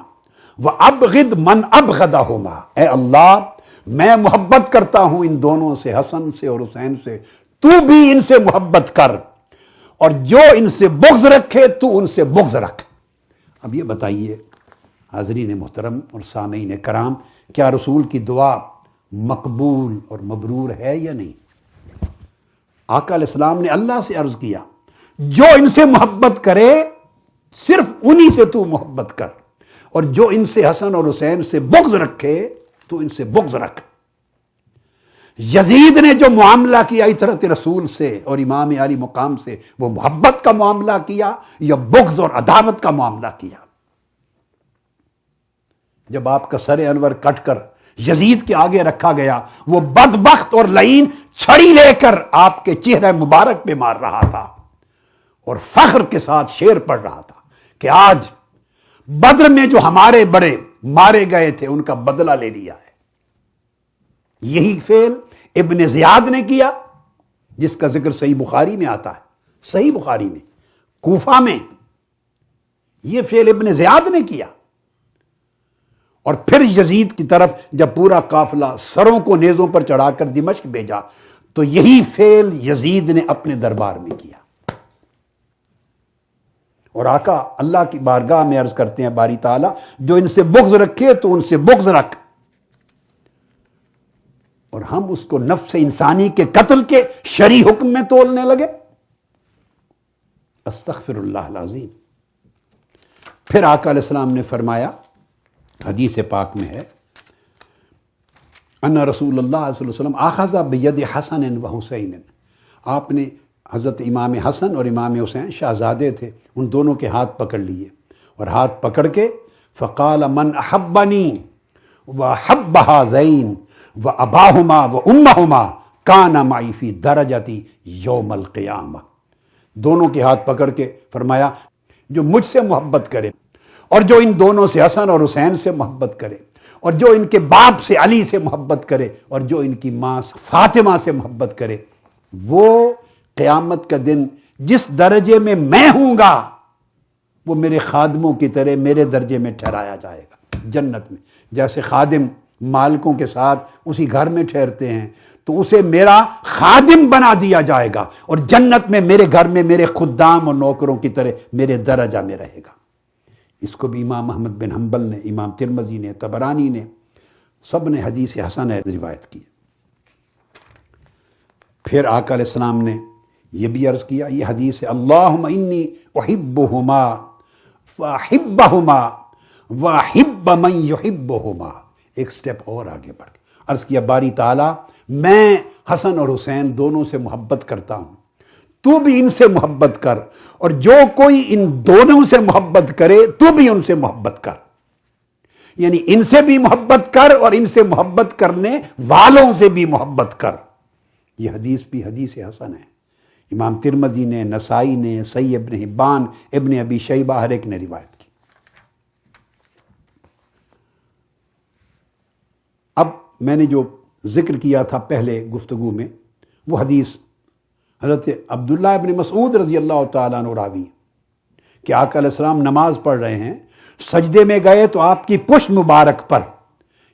وابغض من ابغضہما، اے اللہ میں محبت کرتا ہوں ان دونوں سے، حسن سے اور حسین سے، تو بھی ان سے محبت کر، اور جو ان سے بغض رکھے تو ان سے بغض رکھ۔ اب یہ بتائیے حاضرین محترم اور سامعین کرام، کیا رسول کی دعا مقبول اور مبرور ہے یا نہیں؟ آقا علیہ السلام نے اللہ سے عرض کیا جو ان سے محبت کرے صرف انہی سے تو محبت کر، اور جو ان سے حسن اور حسین سے بغض رکھے تو ان سے بغض رکھ۔ یزید نے جو معاملہ کیا اطرت رسول سے اور امام علی مقام سے، وہ محبت کا معاملہ کیا یا بغض اور عداوت کا معاملہ کیا؟ جب آپ کا سر انور کٹ کر یزید کے آگے رکھا گیا، وہ بدبخت اور لعین چھڑی لے کر آپ کے چہرے مبارک پہ مار رہا تھا اور فخر کے ساتھ شعر پڑھ رہا تھا کہ آج بدر میں جو ہمارے بڑے مارے گئے تھے ان کا بدلہ لے لیا ہے۔ یہی فعل ابن زیاد نے کیا جس کا ذکر صحیح بخاری میں آتا ہے، صحیح بخاری میں، کوفہ میں یہ فعل ابن زیاد نے کیا، اور پھر یزید کی طرف جب پورا قافلہ سروں کو نیزوں پر چڑھا کر دمشق بھیجا تو یہی فعل یزید نے اپنے دربار میں کیا. اور آقا اللہ کی بارگاہ میں عرض کرتے ہیں باری تعالیٰ جو ان سے بغض رکھے تو ان سے بغض رکھ، اور ہم اس کو نفس انسانی کے قتل کے شرعی حکم میں تولنے لگے. استغفر اللہ العظیم. پھر آقا علیہ السلام نے فرمایا، حدیث پاک میں ہے، ان رسول اللہ صلی اللہ علیہ وسلم اخذ بید حسن و حسین، آپ نے حضرت امام حسن اور امام حسین شہزادے تھے، ان دونوں کے ہاتھ پکڑ لیے اور ہاتھ پکڑ کے فقال من احبنی وحب هذین واباہما وامہما کان معی فی درجتی یوم القیامہ. دونوں کے ہاتھ پکڑ کے فرمایا جو مجھ سے محبت کرے اور جو ان دونوں سے حسن اور حسین سے محبت کرے اور جو ان کے باپ سے علی سے محبت کرے اور جو ان کی ماں فاطمہ سے محبت کرے، وہ قیامت کا دن جس درجے میں میں ہوں گا وہ میرے خادموں کی طرح میرے درجے میں ٹھہرایا جائے گا جنت میں. جیسے خادم مالکوں کے ساتھ اسی گھر میں ٹھہرتے ہیں تو اسے میرا خادم بنا دیا جائے گا، اور جنت میں میرے گھر میں میرے خدام اور نوکروں کی طرح میرے درجہ میں رہے گا. اس کو بھی امام احمد بن حنبل نے، امام ترمذی نے، طبرانی نے، سب نے حدیث حسن ہے روایت کی. پھر آقا علیہ السلام نے یہ بھی عرض کیا، یہ حدیث ہے، اللہم انی احبہما فاحبہما واحب من یحبہما. ایک سٹیپ اور آگے بڑھ کے عرض کیا، باری تعالیٰ میں حسن اور حسین دونوں سے محبت کرتا ہوں، تو بھی ان سے محبت کر، اور جو کوئی ان دونوں سے محبت کرے تو بھی ان سے محبت کر. یعنی ان سے بھی محبت کر اور ان سے محبت کرنے والوں سے بھی محبت کر. یہ حدیث بھی حدیث حسن ہے. امام ترمذی نے، نسائی نے، صحیح ابن حبان، ابن ابی شیبہ، ہر ایک نے روایت کی. اب میں نے جو ذکر کیا تھا پہلے گفتگو میں، وہ حدیث حضرت عبداللہ ابن مسعود رضی اللہ تعالیٰ عنہ راوی کہ آقا علیہ السلام نماز پڑھ رہے ہیں، سجدے میں گئے تو آپ کی پشت مبارک پر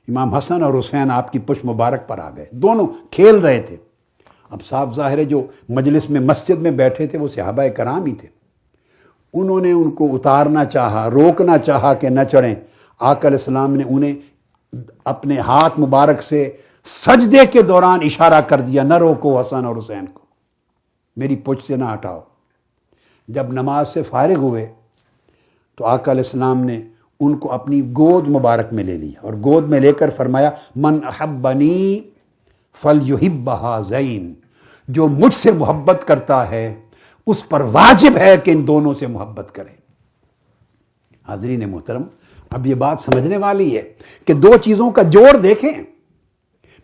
امام حسن اور حسین آپ کی پشت مبارک پر آ گئے، دونوں کھیل رہے تھے. اب صاف ظاہر ہے جو مجلس میں مسجد میں بیٹھے تھے وہ صحابہ کرام ہی تھے. انہوں نے ان کو اتارنا چاہا، روکنا چاہا کہ نہ چڑھیں. آقا علیہ السلام نے انہیں اپنے ہاتھ مبارک سے سجدے کے دوران اشارہ کر دیا، نہ روکو حسن اور حسین کو، میری پشت سے نہ ہٹاؤ. جب نماز سے فارغ ہوئے تو آقا علیہ السلام نے ان کو اپنی گود مبارک میں لے لیا اور گود میں لے کر فرمایا، من احبنی فلیحب ہذین، جو مجھ سے محبت کرتا ہے اس پر واجب ہے کہ ان دونوں سے محبت کرے. حاضرین محترم، اب یہ بات سمجھنے والی ہے کہ دو چیزوں کا جوڑ دیکھیں.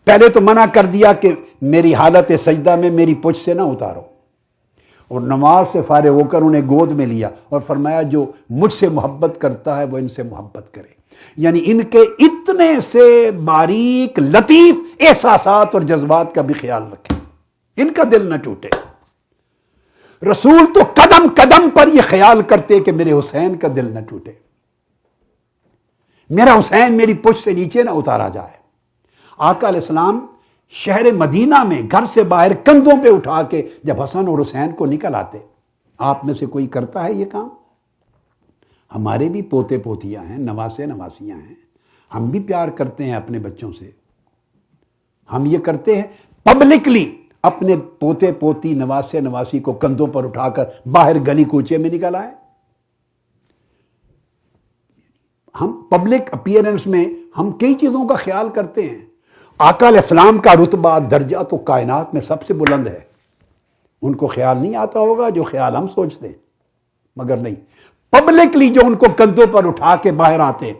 پہلے تو منع کر دیا کہ میری حالت سجدہ میں میری پشت سے نہ اتارو، اور نماز سے فارغ ہو کر انہیں گود میں لیا اور فرمایا جو مجھ سے محبت کرتا ہے وہ ان سے محبت کرے. یعنی ان کے اتنے سے باریک لطیف احساسات اور جذبات کا بھی خیال رکھیں، ان کا دل نہ ٹوٹے. رسول تو قدم قدم پر یہ خیال کرتے کہ میرے حسین کا دل نہ ٹوٹے، میرا حسین میری پشت سے نیچے نہ اتارا جائے. آقا علیہ السلام شہر مدینہ میں گھر سے باہر کندھوں پہ اٹھا کے جب حسن اور حسین کو نکل آتے. آپ میں سے کوئی کرتا ہے یہ کام؟ ہمارے بھی پوتے پوتیاں ہیں، نواسے نواسیاں ہیں، ہم بھی پیار کرتے ہیں اپنے بچوں سے. ہم یہ کرتے ہیں پبلکلی، اپنے پوتے پوتی نواسے نواسی کو کندھوں پر اٹھا کر باہر گلی کوچے میں نکل آئے. ہم پبلک اپیئرنس میں ہم کئی چیزوں کا خیال کرتے ہیں. آقا علیہ السلام کا رتبہ درجہ تو کائنات میں سب سے بلند ہے. ان کو خیال نہیں آتا ہوگا جو خیال ہم سوچتے ہیں، مگر نہیں، پبلکلی جو ان کو کندھوں پر اٹھا کے باہر آتے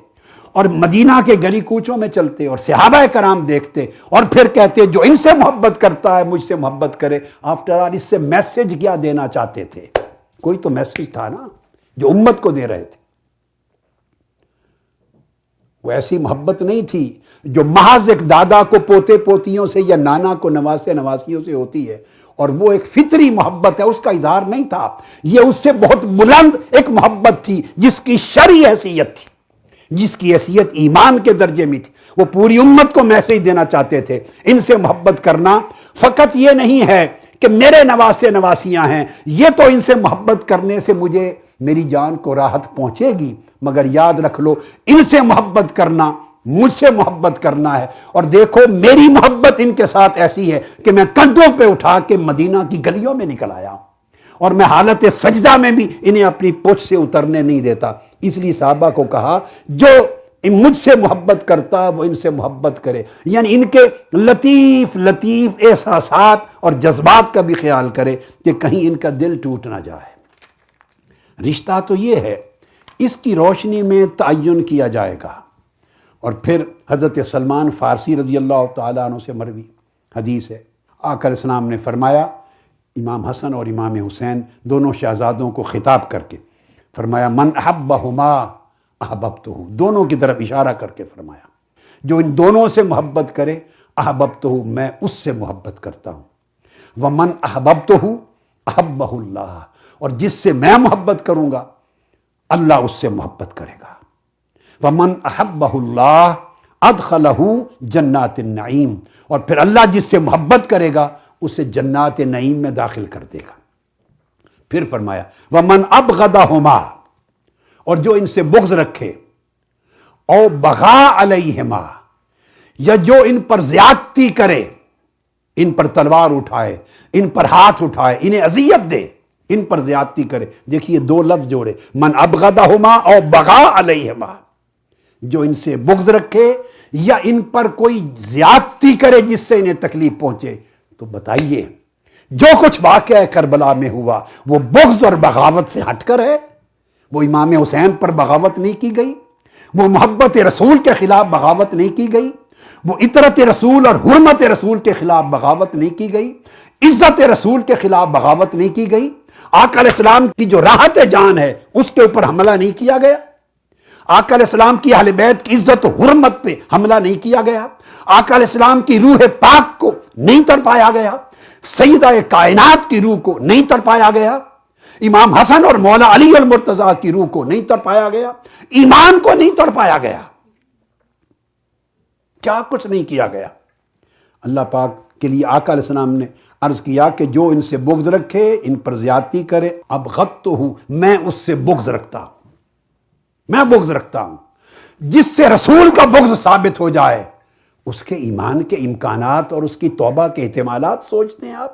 اور مدینہ کے گلی کوچوں میں چلتے اور صحابہ کرام دیکھتے اور پھر کہتے جو ان سے محبت کرتا ہے مجھ سے محبت کرے. آفٹر آل اس سے میسج کیا دینا چاہتے تھے؟ کوئی تو میسج تھا نا جو امت کو دے رہے تھے. وہ ایسی محبت نہیں تھی جو محض ایک دادا کو پوتے پوتیوں سے یا نانا کو نواسے نواسیوں سے ہوتی ہے، اور وہ ایک فطری محبت ہے، اس کا اظہار نہیں تھا. یہ اس سے بہت بلند ایک محبت تھی جس کی شرعی حیثیت تھی. جس کی حیثیت ایمان کے درجے میں تھی، وہ پوری امت کو میسج دینا چاہتے تھے ان سے محبت کرنا فقط یہ نہیں ہے کہ میرے نواسے نواسیاں ہیں، یہ تو ان سے محبت کرنے سے مجھے میری جان کو راحت پہنچے گی، مگر یاد رکھ لو ان سے محبت کرنا مجھ سے محبت کرنا ہے، اور دیکھو میری محبت ان کے ساتھ ایسی ہے کہ میں کندھوں پہ اٹھا کے مدینہ کی گلیوں میں نکل آیا ہوں، اور میں حالت سجدہ میں بھی انہیں اپنی پوچھ سے اترنے نہیں دیتا۔ اس لیے صحابہ کو کہا جو مجھ سے محبت کرتا ہے وہ ان سے محبت کرے، یعنی ان کے لطیف لطیف احساسات اور جذبات کا بھی خیال کرے کہ کہیں ان کا دل ٹوٹ نہ جائے۔ رشتہ تو یہ ہے، اس کی روشنی میں تعین کیا جائے گا۔ اور پھر حضرت سلمان فارسی رضی اللہ تعالیٰ عنہ سے مروی حدیث ہے، آقا علیہ السلام نے فرمایا، امام حسن اور امام حسین دونوں شہزادوں کو خطاب کر کے فرمایا، من احبہما احببتہ، دونوں کی طرف اشارہ کر کے فرمایا جو ان دونوں سے محبت کرے احببتہ، میں اس سے محبت کرتا ہوں، ومن احببتہ احبہ اللہ، اور جس سے میں محبت کروں گا اللہ اس سے محبت کرے گا، ومن احبہ اللہ ادخلہ جنات النعیم، اور پھر اللہ جس سے محبت کرے گا اسے جنات نعیم میں داخل کر دے گا۔ پھر فرمایا ومن ابغضہما، اور جو ان سے بغض رکھے، او بغا علیہما، یا جو ان پر زیادتی کرے، ان پر تلوار اٹھائے، ان پر ہاتھ اٹھائے، انہیں اذیت دے، ان پر زیادتی کرے، دیکھیے دو لفظ جوڑے، من ابغضہما او بغا علیہما، جو ان سے بغض رکھے یا ان پر کوئی زیادتی کرے جس سے انہیں تکلیف پہنچے۔ تو بتائیے جو کچھ واقعہ کربلا میں ہوا وہ بغض اور بغاوت سے ہٹ کر ہے؟ وہ امام حسین پر بغاوت نہیں کی گئی، وہ محبت رسول کے خلاف بغاوت نہیں کی گئی، وہ اطرت رسول اور حرمت رسول کے خلاف بغاوت نہیں کی گئی، عزت رسول کے خلاف بغاوت نہیں کی گئی، آقا علیہ السلام کی جو راحت جان ہے اس کے اوپر حملہ نہیں کیا گیا، آقا علیہ السلام کی اہل بیت کی عزت و حرمت پہ حملہ نہیں کیا گیا، آقا علیہ السلام کی روح پاک کو نہیں تڑپایا گیا، سیدہ کائنات کی روح کو نہیں تڑپایا گیا، امام حسن اور مولا علی المرتضیٰ کی روح کو نہیں تڑپایا گیا، ایمان کو نہیں تڑپایا گیا، کیا کچھ نہیں کیا گیا۔ اللہ پاک کے لیے آقا علیہ السلام نے عرض کیا کہ جو ان سے بغض رکھے، ان پر زیادتی کرے، ابغضتہ، میں اس سے بغض رکھتا ہوں، میں بغض رکھتا ہوں۔ جس سے رسول کا بغض ثابت ہو جائے اس کے ایمان کے امکانات اور اس کی توبہ کے احتمالات سوچتے ہیں آپ،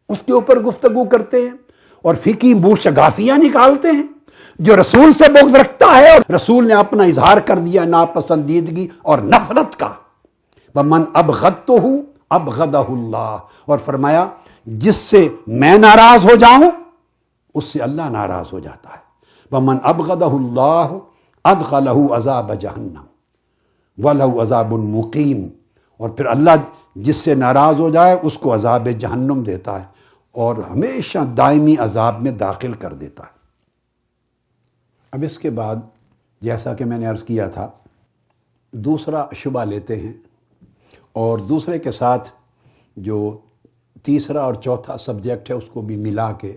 اس کے اوپر گفتگو کرتے ہیں اور فقہی موشگافیاں نکالتے ہیں۔ جو رسول سے بغض رکھتا ہے اور رسول نے اپنا اظہار کر دیا ناپسندیدگی اور نفرت کا، وَمَنْ أَبْغَضْتُهُ أَبْغَضَهُ اللَّهُ، اور فرمایا جس سے میں ناراض ہو جاؤں اس سے اللہ ناراض ہو جاتا ہے، وَمَنْ أَبْغَضَهُ اللَّهُ أَدْخَلَهُ عَذَابَ جَهَنَّمَ وَلَهُ عَذَابٌ مُقِيمٌ، اور پھر اللہ جس سے ناراض ہو جائے اس کو عذاب جہنم دیتا ہے اور ہمیشہ دائمی عذاب میں داخل کر دیتا ہے۔ اب اس کے بعد جیسا کہ میں نے عرض کیا تھا دوسرا شبہ لیتے ہیں اور دوسرے کے ساتھ جو تیسرا اور چوتھا سبجیکٹ ہے اس کو بھی ملا کے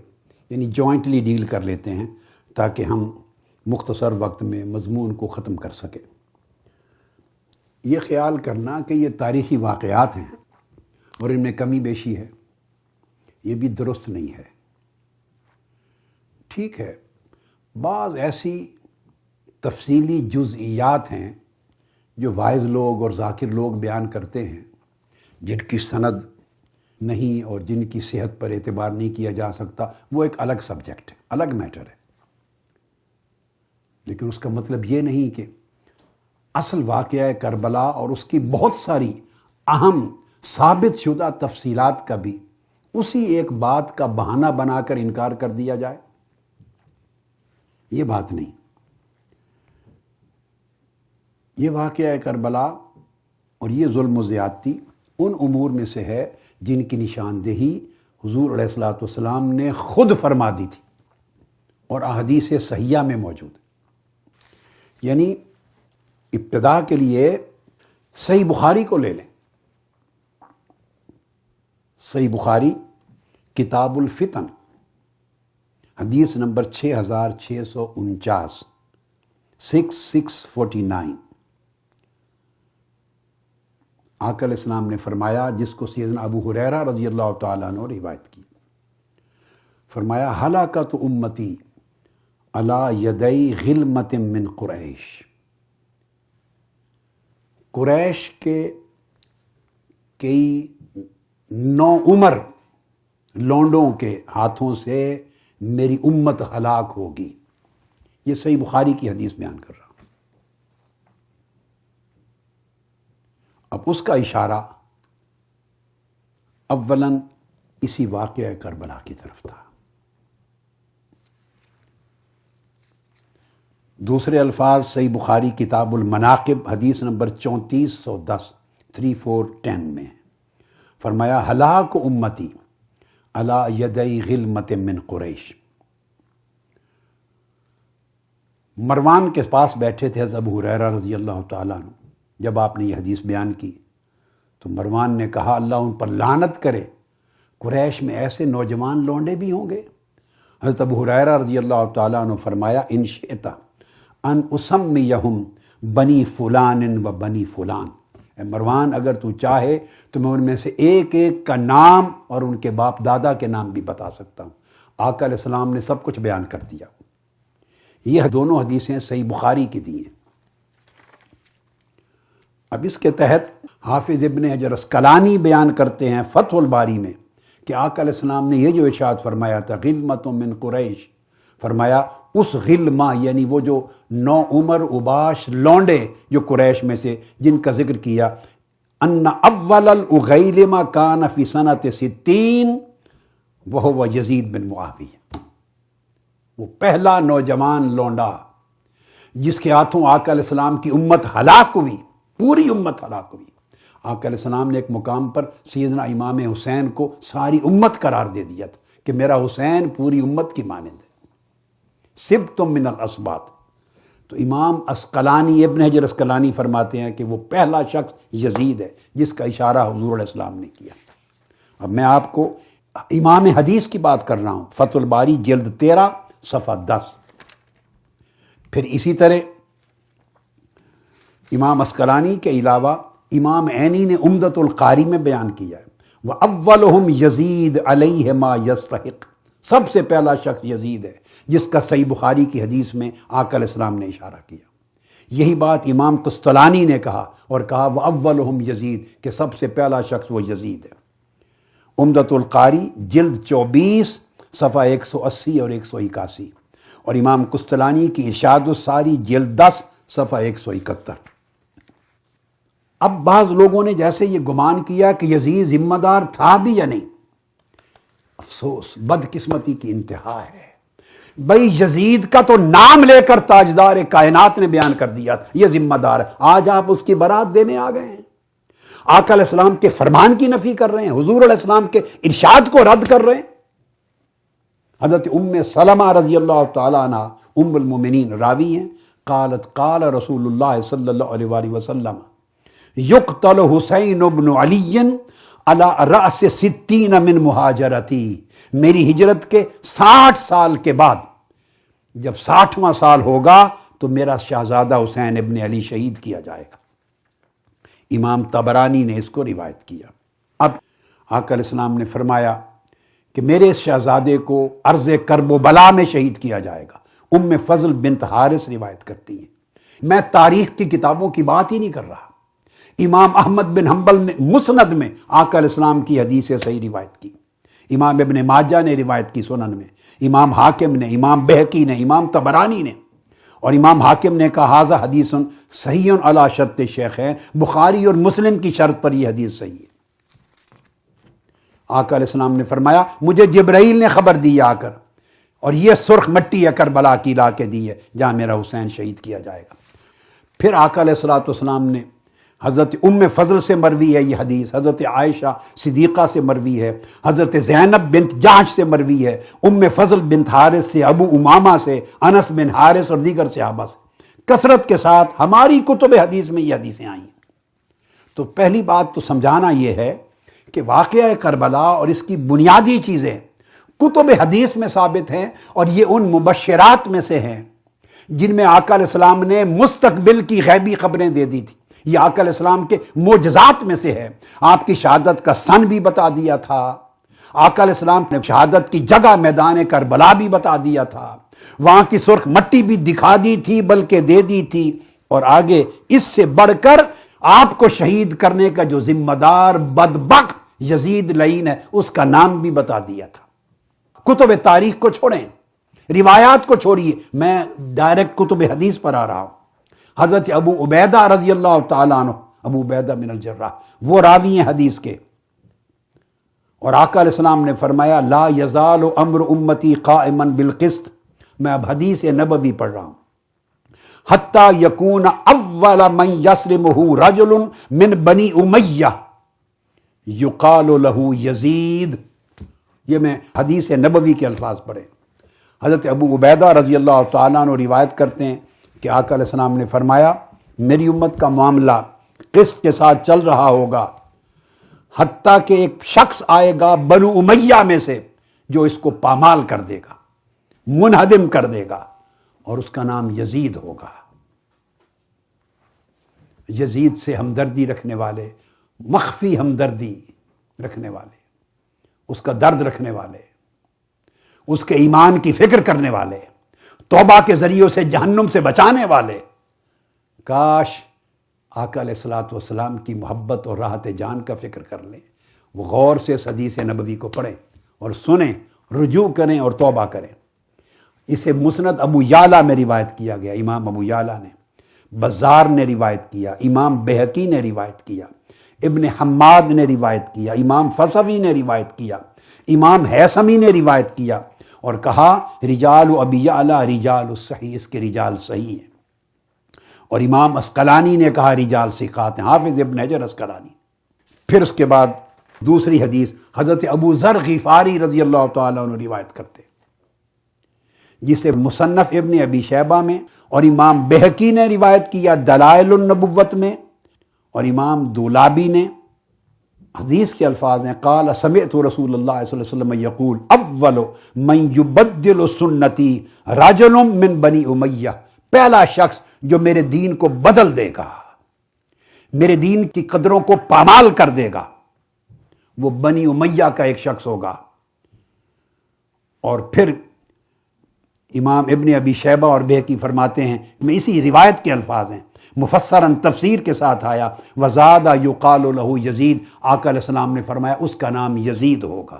یعنی جوائنٹلی ڈیل کر لیتے ہیں تاکہ ہم مختصر وقت میں مضمون کو ختم کر سکیں۔ یہ خیال کرنا کہ یہ تاریخی واقعات ہیں اور ان میں کمی بیشی ہے، یہ بھی درست نہیں ہے۔ ٹھیک ہے، بعض ایسی تفصیلی جزئیات ہیں جو واعظ لوگ اور ذاکر لوگ بیان کرتے ہیں جن کی سند نہیں اور جن کی صحت پر اعتبار نہیں کیا جا سکتا، وہ ایک الگ سبجیکٹ ہے، الگ میٹر ہے، لیکن اس کا مطلب یہ نہیں کہ اصل واقعہ کربلا اور اس کی بہت ساری اہم ثابت شدہ تفصیلات کا بھی اسی ایک بات کا بہانہ بنا کر انکار کر دیا جائے، یہ بات نہیں۔ یہ واقعہ کربلا اور یہ ظلم و زیادتی ان امور میں سے ہے جن کی نشاندہی حضور علیہ الصلوۃ والسلام نے خود فرما دی تھی اور احادیث صحیحہ میں موجود ہے۔ یعنی ابتدا کے لیے صحیح بخاری کو لے لیں، صحیح بخاری کتاب الفتن حدیث نمبر 6649، 6649 آقا علیہ السلام نے فرمایا، جس کو سیدنا ابو ہریرہ رضی اللہ تعالیٰ عنہ روایت کی، فرمایا ہلاکت امتی علی یدی غلمت من قریش، قریش کے کئی نو عمر لونڈوں کے ہاتھوں سے میری امت ہلاک ہوگی۔ یہ صحیح بخاری کی حدیث بیان کر رہا ہوں۔ اب اس کا اشارہ اولاً اسی واقعہ کربلا کی طرف تھا، دوسرے الفاظ صحیح بخاری کتاب المناقب حدیث نمبر 3410 3410 میں فرمایا ہلاک امتی علی یدی غلمت من قریش۔ مروان کے پاس بیٹھے تھے حضرت ابو ہریرہ رضی اللہ تعالیٰ عنہ۔ جب آپ نے یہ حدیث بیان کی تو مروان نے کہا اللہ ان پر لعنت کرے، قریش میں ایسے نوجوان لونڈے بھی ہوں گے؟ حضرت ابو ہریرہ رضی اللہ تعالیٰ عنہ فرمایا ان شئت ان اسمیہم بنی فلان و بنی فلان، اے مروان اگر تو چاہے تو میں ان میں سے ایک ایک کا نام اور ان کے باپ دادا کے نام بھی بتا سکتا ہوں۔ آقا علیہ السلام نے سب کچھ بیان کر دیا۔ یہ دونوں حدیثیں صحیح بخاری کی دی ہیں۔ اب اس کے تحت حافظ ابن حجر اسقلانی بیان کرتے ہیں فتح الباری میں کہ آقا علیہ السلام نے یہ جو ارشاد فرمایا تھا غلمۃ من قریش، فرمایا اس غلمہ یعنی وہ جو نو عمر اباش لونڈے جو قریش میں سے جن کا ذکر کیا، ان اول الاغیلم کان فی سنۃ 60 وہو یزید بن معاویہ، وہ پہلا نوجوان لونڈا جس کے ہاتھوں آقا علیہ السلام کی امت ہلاک ہوئی، پوری امت ہلاک ہوئی۔ آقا علیہ السلام نے ایک مقام پر سیدنا امام حسین کو ساری امت قرار دے دیا تھا کہ میرا حسین پوری امت کی مانند ہے، سبتم من الاسباط۔ تو امام اسقلانی ابن حجر اسقلانی فرماتے ہیں کہ وہ پہلا شخص یزید ہے جس کا اشارہ حضور علیہ السلام نے کیا۔ اب میں آپ کو امام حدیث کی بات کر رہا ہوں، فتح الباری جلد 13 صفحہ 10۔ پھر اسی طرح امام اسقلانی کے علاوہ امام عینی نے عمدۃ القاری میں بیان کیا ہے وَأَوَّلُهُمْ یزید علیہ ما یستحق، سب سے پہلا شخص یزید ہے جس کا صحیح بخاری کی حدیث میں آقا علیہ السلام نے اشارہ کیا۔ یہی بات امام قسطلانی نے کہا اور کہا وَأَوَّلُهُمْ یزید کہ سب سے پہلا شخص وہ یزید ہے۔ عمدۃ القاری جلد 24 صفحہ 180 اور 181، اور امام قسطلانی کی ارشاد الساری جلد 10 صفحہ 171۔ اب بعض لوگوں نے جیسے یہ گمان کیا کہ یزید ذمہ دار تھا بھی یا نہیں، افسوس، بدقسمتی کی انتہا ہے۔ بھئی یزید کا تو نام لے کر تاجدار کائنات نے بیان کر دیا یہ ذمہ دار ہے، آج آپ اس کی برات دینے آ گئے ہیں، آقا علیہ السلام کے فرمان کی نفی کر رہے ہیں، حضور علیہ السلام کے ارشاد کو رد کر رہے ہیں۔ حضرت ام سلمہ رضی اللہ تعالیٰ عنہ ام المومنین راوی ہیں، قالت قال رسول اللہ صلی اللہ علیہ وآلہ وسلم یقتل حسین بن علی علی رأس 60 من مہاجرتی، میری ہجرت کے 60 سال کے بعد جب 60واں سال ہوگا تو میرا شہزادہ حسین ابن علی شہید کیا جائے گا۔ امام طبرانی نے اس کو روایت کیا۔ اب آقا علیہ السلام نے فرمایا کہ میرے اس شہزادے کو عرض کرب و بلا میں شہید کیا جائے گا۔ ام فضل بنت حارث روایت کرتی ہیں۔ میں تاریخ کی کتابوں کی بات ہی نہیں کر رہا، امام احمد بن حنبل نے مسند میں آقا علیہ السلام کی حدیث صحیح روایت کی، امام ابن ماجہ نے روایت کی سنن میں، امام حاکم نے، امام بہقی نے، امام طبرانی نے، اور امام حاکم نے کہا ھذا حدیث صحیح علی شرط شیخین، بخاری اور مسلم کی شرط پر یہ حدیث صحیح ہے۔ آقا علیہ السلام نے فرمایا مجھے جبرائیل نے خبر دی آ کر، اور یہ سرخ مٹی ہے کربلا کی لا کے دی ہے جہاں میرا حسین شہید کیا جائے گا۔ پھر آقا علیہ السلام نے حضرت ام فضل سے مروی ہے یہ حدیث، حضرت عائشہ صدیقہ سے مروی ہے، حضرت زینب بنت جحش سے مروی ہے، ام فضل بنت حارث سے، ابو امامہ سے، انس بن حارث اور دیگر صحابہ سے، کثرت کے ساتھ ہماری کتب حدیث میں یہ حدیثیں آئی ہیں۔ تو پہلی بات تو سمجھانا یہ ہے کہ واقعہ کربلا اور اس کی بنیادی چیزیں کتب حدیث میں ثابت ہیں، اور یہ ان مبشرات میں سے ہیں جن میں آقا علیہ السلام نے مستقبل کی غیبی خبریں دے دی تھی. یہ آقا علیہ السلام کے معجزات میں سے ہے. آپ کی شہادت کا سن بھی بتا دیا تھا. آقا علیہ السلام نے شہادت کی جگہ میدان کربلا بھی بتا دیا تھا. وہاں کی سرخ مٹی بھی دکھا دی تھی بلکہ دے دی تھی. اور آگے اس سے بڑھ کر آپ کو شہید کرنے کا جو ذمہ دار بدبخت یزید لعین ہے اس کا نام بھی بتا دیا تھا. کتب تاریخ کو چھوڑیں، روایات کو چھوڑیے، میں ڈائریکٹ کتب حدیث پر آ رہا ہوں. حضرت ابو عبیدہ رضی اللہ تعالیٰ عنہ، ابو عبیدہ بن الجراح، وہ راوی ہیں حدیث کے. اور آقا علیہ السلام نے فرمایا لا یزال امر امتی قائما بالقسط. میں اب حدیث نبوی پڑھ رہا ہوں. حتی یکون اول من یسلمہ رجل من بنی امیہ یقال لہ یزید. یہ میں حدیث نبوی کے الفاظ پڑھے. حضرت ابو عبیدہ رضی اللہ تعالیٰ عنہ روایت کرتے ہیں کہ آقا علیہ السلام نے فرمایا میری امت کا معاملہ قسط کے ساتھ چل رہا ہوگا حتیٰ کہ ایک شخص آئے گا بنو امیہ میں سے جو اس کو پامال کر دے گا، منہدم کر دے گا، اور اس کا نام یزید ہوگا. یزید سے ہمدردی رکھنے والے، مخفی ہمدردی رکھنے والے، اس کا درد رکھنے والے، اس کے ایمان کی فکر کرنے والے، توبہ کے ذریعوں سے جہنم سے بچانے والے. کاش آقا علیہ الصلوۃ والسلام کی محبت اور راحت جان کا فکر کر لیں. وہ غور سے اس حدیث نبوی کو پڑھیں اور سنیں، رجوع کریں اور توبہ کریں. اسے مسند ابو یعلا میں روایت کیا گیا، امام ابو یعلا نے، بزار نے روایت کیا، امام بہقی نے روایت کیا، ابن حماد نے روایت کیا، امام فصوی نے روایت کیا، امام حیثمی نے روایت کیا اور کہا رجال ابی یعلا رجال الصحیح، اس کے رجال صحیح ہیں. اور امام عسقلانی نے کہا رجال ثقات ہیں، حافظ ابن حجر عسقلانی. پھر اس کے بعد دوسری حدیث حضرت ابو ذر غفاری رضی اللہ تعالیٰ عنہ روایت کرتے، جسے مصنف ابن ابی شیبہ میں اور امام بہقی نے روایت کیا دلائل النبوت میں، اور امام دولابی نے. حدیث کے الفاظ ہیں قال سمعت رسول اللہ صلی اللہ علیہ وسلم یقول اول من یبدل سنتی رجل من بنی امیہ. پہلا شخص جو میرے دین کو بدل دے گا، میرے دین کی قدروں کو پامال کر دے گا، وہ بنی امیہ کا ایک شخص ہوگا. اور پھر امام ابن ابی شیبہ اور بہقی فرماتے ہیں، میں اسی روایت کے الفاظ ہیں، مفسراً تفسیر کے ساتھ آیا وزادہ یقال لہ یزید. آقا علیہ السلام نے فرمایا اس کا نام یزید ہوگا.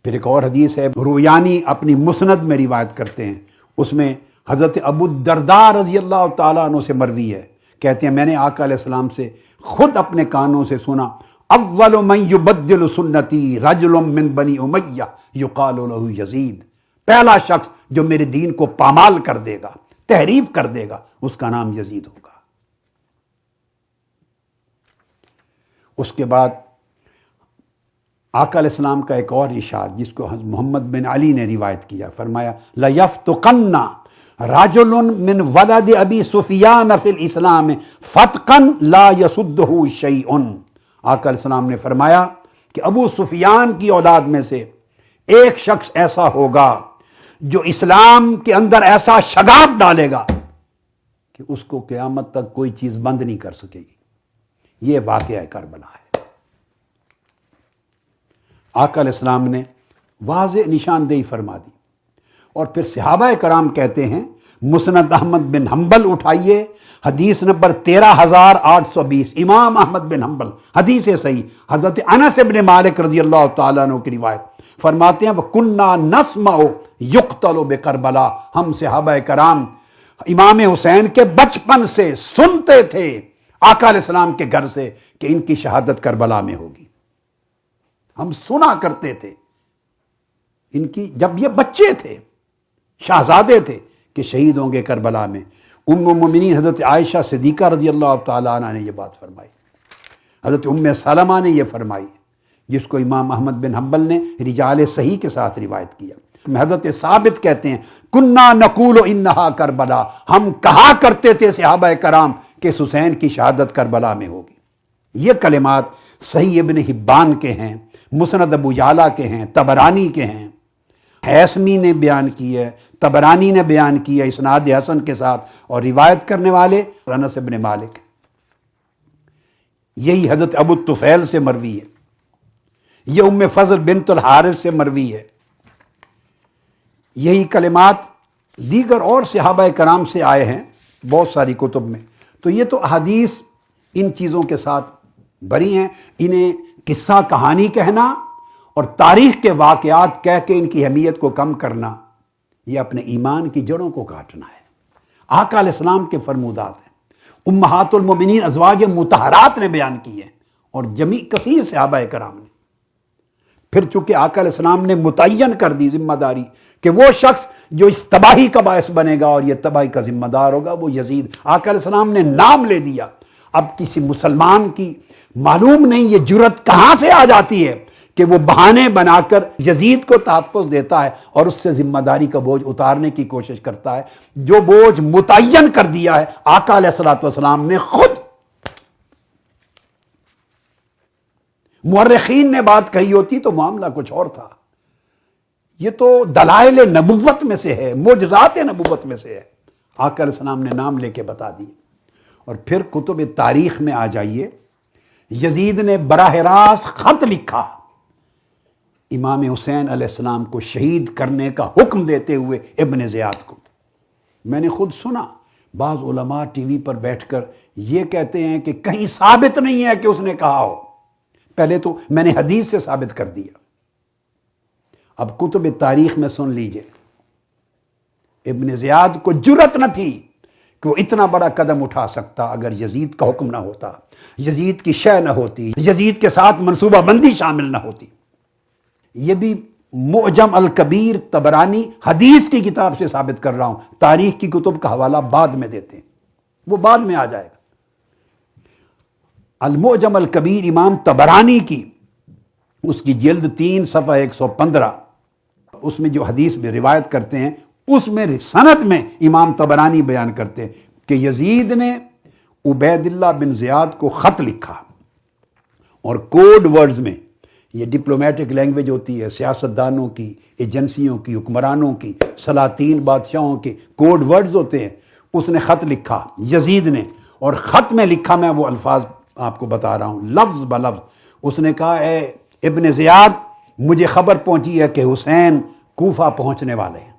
پھر ایک اور حدیث ہے رویانی اپنی مسند میں روایت کرتے ہیں، اس میں حضرت ابو الدرداء رضی اللہ تعالیٰ عنہ سے مروی ہے، کہتے ہیں میں نے آقا علیہ السلام سے خود اپنے کانوں سے سنا اول من یبدل سنتی رجل من بنی امیہ یقال لہ یزید. پہلا شخص جو میرے دین کو پامال کر دے گا، تحریف کر دے گا، اس کا نام یزید ہوگا. اس کے بعد آقا علیہ السلام کا ایک اور ارشاد جس کو محمد بن علی نے روایت کیا، فرمایا لَيَفْتُقَنَّ رَجُلٌ مِّن وَلَدِ أَبِي سُفْيَانَ فِي الْإِسْلَامِ فَتْقًا لَا يَسُدُّهُ شَيْءٌ. آقا علیہ السلام نے فرمایا کہ ابو سفیان کی اولاد میں سے ایک شخص ایسا ہوگا جو اسلام کے اندر ایسا شگاف ڈالے گا کہ اس کو قیامت تک کوئی چیز بند نہیں کر سکے گی. یہ واقعہ کربلا ہے. آقا علیہ السلام نے واضح نشاندہی فرما دی. اور پھر صحابہ کرام کہتے ہیں، مسند احمد بن حنبل اٹھائیے، حدیث نمبر 13820، امام احمد بن حنبل، حدیث صحیح، حضرت انس بن مالک رضی اللہ تعالیٰ عنہ کی روایت، فرماتے ہیں وَكُنَّا نَسْمَعُ يُقْتَلُ بِكَرْبَلَا. ہم صحابہ کرام امام حسین کے بچپن سے سنتے تھے آقا علیہ السلام کے گھر سے کہ ان کی شہادت کربلا میں ہوگی. ہم سنا کرتے تھے ان کی، جب یہ بچے تھے، شہزادے تھے، کہ شہید ہوں گے کربلا میں. ام المومنین حضرت عائشہ صدیقہ رضی اللہ تعالیٰ عنہ نے یہ بات فرمائی. حضرت ام سلمہ نے یہ فرمائی، جس کو امام احمد بن حنبل نے رجال صحیح کے ساتھ روایت کیا. حضرت ثابت کہتے ہیں کننا نقول انہا کربلا، ہم کہا کرتے تھے صحابہ کرام کہ حسین کی شہادت کربلا میں ہوگی. یہ کلمات صحیح ابن حبان کے ہیں، مسند ابو یعلا کے ہیں، طبرانی کے ہیں، حیثمی نے بیان کی ہے، طبرانی نے بیان کی ہے اسناد حسن کے ساتھ، اور روایت کرنے والے انس بن مالک، یہی حضرت ابو الطفیل سے مروی ہے، یہ ام فضل بنت الحارث سے مروی ہے، یہی کلمات دیگر اور صحابہ کرام سے آئے ہیں بہت ساری کتب میں۔ تو یہ تو احادیث ان چیزوں کے ساتھ بری ہیں، انہیں قصہ کہانی کہنا اور تاریخ کے واقعات کہہ کے ان کی اہمیت کو کم کرنا، یہ اپنے ایمان کی جڑوں کو کاٹنا ہے۔ آقا علیہ السلام کے فرمودات ہیں، امہات المومنین ازواج مطہرات نے بیان کی ہیں، اور جمیع کثیر صحابہ کرام نے۔ پھر چونکہ آقا علیہ السلام نے متعین کر دی ذمہ داری کہ وہ شخص جو اس تباہی کا باعث بنے گا اور یہ تباہی کا ذمہ دار ہوگا وہ یزید، آقا علیہ السلام نے نام لے دیا۔ اب کسی مسلمان کی معلوم نہیں یہ جرت کہاں سے آ جاتی ہے کہ وہ بہانے بنا کر یزید کو تحفظ دیتا ہے اور اس سے ذمہ داری کا بوجھ اتارنے کی کوشش کرتا ہے، جو بوجھ متعین کر دیا ہے آقا علیہ السلام نے خود۔ مورخین نے بات کہی ہوتی تو معاملہ کچھ اور تھا، یہ تو دلائل نبوت میں سے ہے، معجزات نبوت میں سے ہے، آقا علیہ السلام نے نام لے کے بتا دی۔ اور پھر کتب تاریخ میں آ جائیے، یزید نے براہ راست خط لکھا امام حسین علیہ السلام کو شہید کرنے کا حکم دیتے ہوئے ابن زیاد کو۔ میں نے خود سنا بعض علماء ٹی وی پر بیٹھ کر یہ کہتے ہیں کہ کہیں ثابت نہیں ہے کہ اس نے کہا ہو۔ پہلے تو میں نے حدیث سے ثابت کر دیا، اب کتب تاریخ میں سن لیجئے، ابن زیاد کو جرت نہ تھی کہ وہ اتنا بڑا قدم اٹھا سکتا اگر یزید کا حکم نہ ہوتا، یزید کی شے نہ ہوتی، یزید کے ساتھ منصوبہ بندی شامل نہ ہوتی۔ یہ بھی معجم الکبیر طبرانی حدیث کی کتاب سے ثابت کر رہا ہوں، تاریخ کی کتب کا حوالہ بعد میں دیتے ہیں، وہ بعد میں آ جائے گا۔ المعجم الکبیر امام طبرانی کی، اس کی جلد 3 صفحہ 115، اس میں جو حدیث میں روایت کرتے ہیں اس میں سند میں امام طبرانی بیان کرتے ہیں کہ یزید نے عبید اللہ بن زیاد کو خط لکھا، اور کوڈ ورڈز میں، یہ ڈپلومیٹک لینگویج ہوتی ہے سیاستدانوں کی، ایجنسیوں کی، حکمرانوں کی، سلاطین بادشاہوں کے کوڈ ورڈز ہوتے ہیں، اس نے خط لکھا یزید نے، اور خط میں لکھا، میں وہ الفاظ آپ کو بتا رہا ہوں لفظ بلفظ، اس نے کہا اے ابن زیاد، مجھے خبر پہنچی ہے کہ حسین کوفہ پہنچنے والے ہیں،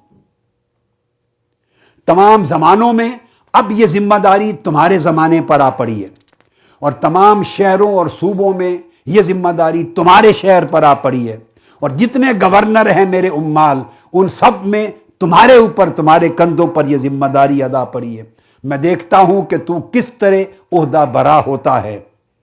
تمام زمانوں میں اب یہ ذمہ داری تمہارے زمانے پر آ پڑی ہے، اور تمام شہروں اور صوبوں میں یہ ذمہ داری تمہارے شہر پر آ پڑی ہے، اور جتنے گورنر ہیں میرے امال، ان سب میں تمہارے اوپر، تمہارے کندھوں پر یہ ذمہ داری ادا پڑی ہے۔ میں دیکھتا ہوں کہ تو کس طرح عہدہ برا ہوتا ہے،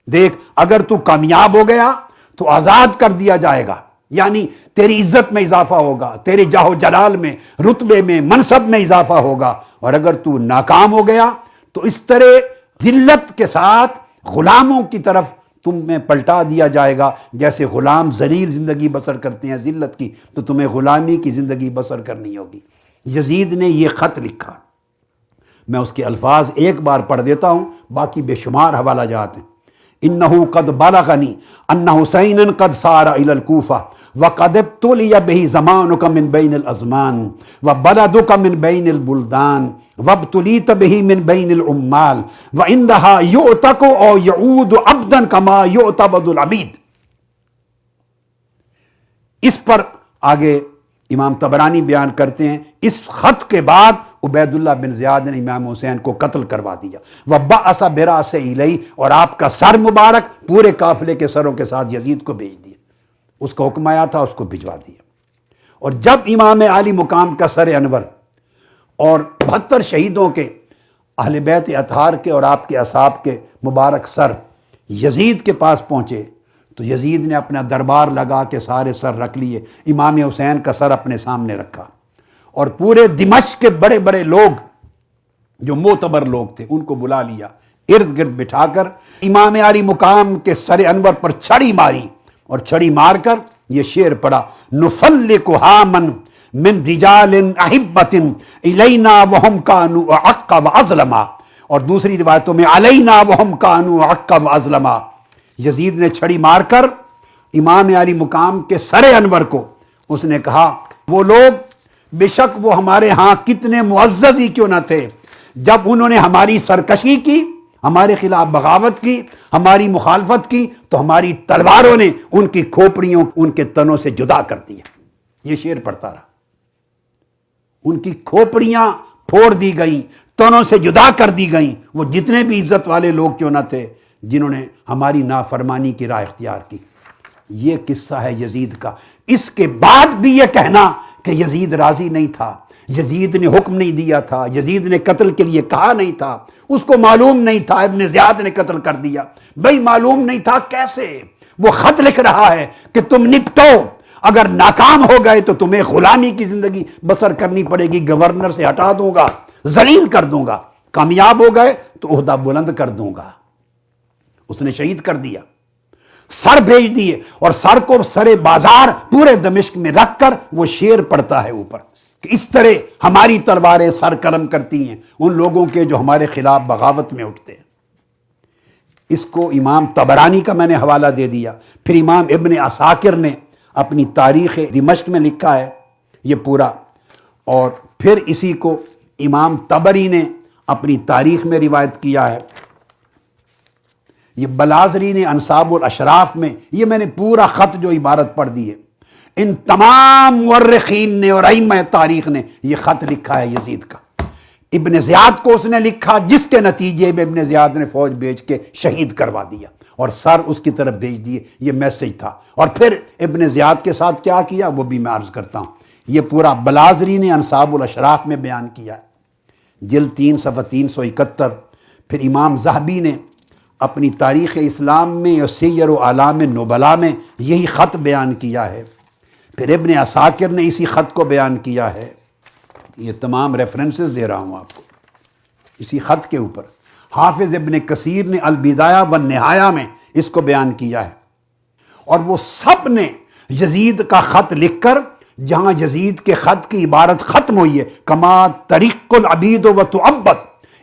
دیکھ اگر تو کامیاب ہو گیا تو آزاد کر دیا جائے گا، یعنی تیری عزت میں اضافہ ہوگا، تیرے جاہ و جلال میں، رتبے میں، منصب میں اضافہ ہوگا، اور اگر تو ناکام ہو گیا تو اس طرح ذلت کے ساتھ غلاموں کی طرف تمہیں پلٹا دیا جائے گا، جیسے غلام ذلیل زندگی بسر کرتے ہیں ذلت کی، تو تمہیں غلامی کی زندگی بسر کرنی ہوگی۔ یزید نے یہ خط لکھا، میں اس کے الفاظ ایک بار پڑھ دیتا ہوں، باقی بے شمار حوالہ جات ہیں۔ انہو قد بلغنی ان حسینا قد سار الی الکوفہ وقد ابتلی بہ زمانک من بین الازمان وبلدک من بین البلدان وابتلیت بہ من بین العمال وعندہا یعتق او یعود عبدا کما یعتبد العبید۔ اس پر آگے امام طبرانی بیان کرتے ہیں، اس خط کے بعد عبید اللہ بن زیاد نے امام حسین کو قتل کروا دیا، وَبَعَثَ بِرَأْسِ إِلَيْهِ، اور آپ کا سر مبارک پورے قافلے کے سروں کے ساتھ یزید کو بھیج دیا، اس کا حکم آیا تھا، اس کو بھجوا دیا۔ اور جب امام عالی مقام کا سر انور اور 72 شہیدوں کے، اہل بیت اطہار کے اور آپ کے اصحاب کے مبارک سر یزید کے پاس پہنچے تو یزید نے اپنا دربار لگا کے سارے سر رکھ لیے، امام حسین کا سر اپنے سامنے رکھا، اور پورے دمشق کے بڑے بڑے لوگ جو معتبر لوگ تھے ان کو بلا لیا، ارد گرد بٹھا کر امام عالی مقام کے سر انور پر چھڑی ماری، اور چھڑی مار کر یہ شعر پڑھا، نفلق ہامن من رجال احبۃ الینا وہم کانوا اعق واظلما، اور دوسری روایتوں میں علینا وہم کانوا اعق واظلما۔ یزید نے چھڑی مار کر امام علی مقام کے سر انور کو اس نے کہا وہ لوگ بے شک وہ ہمارے ہاں کتنے معزز ہی کیوں نہ تھے، جب انہوں نے ہماری سرکشی کی، ہمارے خلاف بغاوت کی، ہماری مخالفت کی، تو ہماری تلواروں نے ان کی کھوپڑیوں ان کے تنوں سے جدا کر دیا۔ یہ شعر پڑھتا رہا، ان کی کھوپڑیاں پھوڑ دی گئیں، تنوں سے جدا کر دی گئیں، وہ جتنے بھی عزت والے لوگ کیوں نہ تھے جنہوں نے ہماری نافرمانی کی راہ اختیار کی۔ یہ قصہ ہے یزید کا۔ اس کے بعد بھی یہ کہنا کہ یزید راضی نہیں تھا، یزید نے حکم نہیں دیا تھا، یزید نے قتل کے لیے کہا نہیں تھا، اس کو معلوم نہیں تھا ابن زیاد نے قتل کر دیا۔ بھئی معلوم نہیں تھا کیسے؟ وہ خط لکھ رہا ہے کہ تم نپٹو، اگر ناکام ہو گئے تو تمہیں غلامی کی زندگی بسر کرنی پڑے گی، گورنر سے ہٹا دوں گا، ذلیل کر دوں گا، کامیاب ہو گئے تو عہدہ بلند کر دوں گا۔ اس نے شہید کر دیا، سر بھیج دیے، اور سر کو سر بازار پورے دمشق میں رکھ کر وہ شعر پڑھتا ہے اوپر کہ اس طرح ہماری تلواریں سر قلم کرتی ہیں ان لوگوں کے جو ہمارے خلاف بغاوت میں اٹھتے ہیں۔ اس کو امام طبرانی کا میں نے حوالہ دے دیا، پھر امام ابن عساکر نے اپنی تاریخ دمشق میں لکھا ہے یہ پورا، اور پھر اسی کو امام طبری نے اپنی تاریخ میں روایت کیا ہے۔ یہ بلازری نے انصاب الاشراف میں، یہ میں نے پورا خط جو عبارت پڑھ دی ہے، ان تمام مورخین نے اور ائمہ تاریخ نے یہ خط لکھا ہے یزید کا۔ ابن زیاد کو اس نے لکھا، جس کے نتیجے میں ابن زیاد نے فوج بھیج کے شہید کروا دیا اور سر اس کی طرف بھیج دیے، یہ میسج تھا۔ اور پھر ابن زیاد کے ساتھ کیا کیا وہ بھی میں عرض کرتا ہوں، یہ پورا بلازری نے انصاب الاشراف میں بیان کیا ہے، جلد 3 صفحہ 371۔ پھر امام ذہبی نے اپنی تاریخ اسلام میں اور سیر و اعلام نبلاء میں یہی خط بیان کیا ہے۔ پھر ابن عساکر نے اسی خط کو بیان کیا ہے۔ یہ تمام ریفرنسز دے رہا ہوں آپ کو اسی خط کے اوپر۔ حافظ ابن کثیر نے البدایہ والنہایہ میں اس کو بیان کیا ہے، اور وہ سب نے یزید کا خط لکھ کر، جہاں یزید کے خط کی عبارت ختم ہوئی ہے کما طریق العبید و تعبد،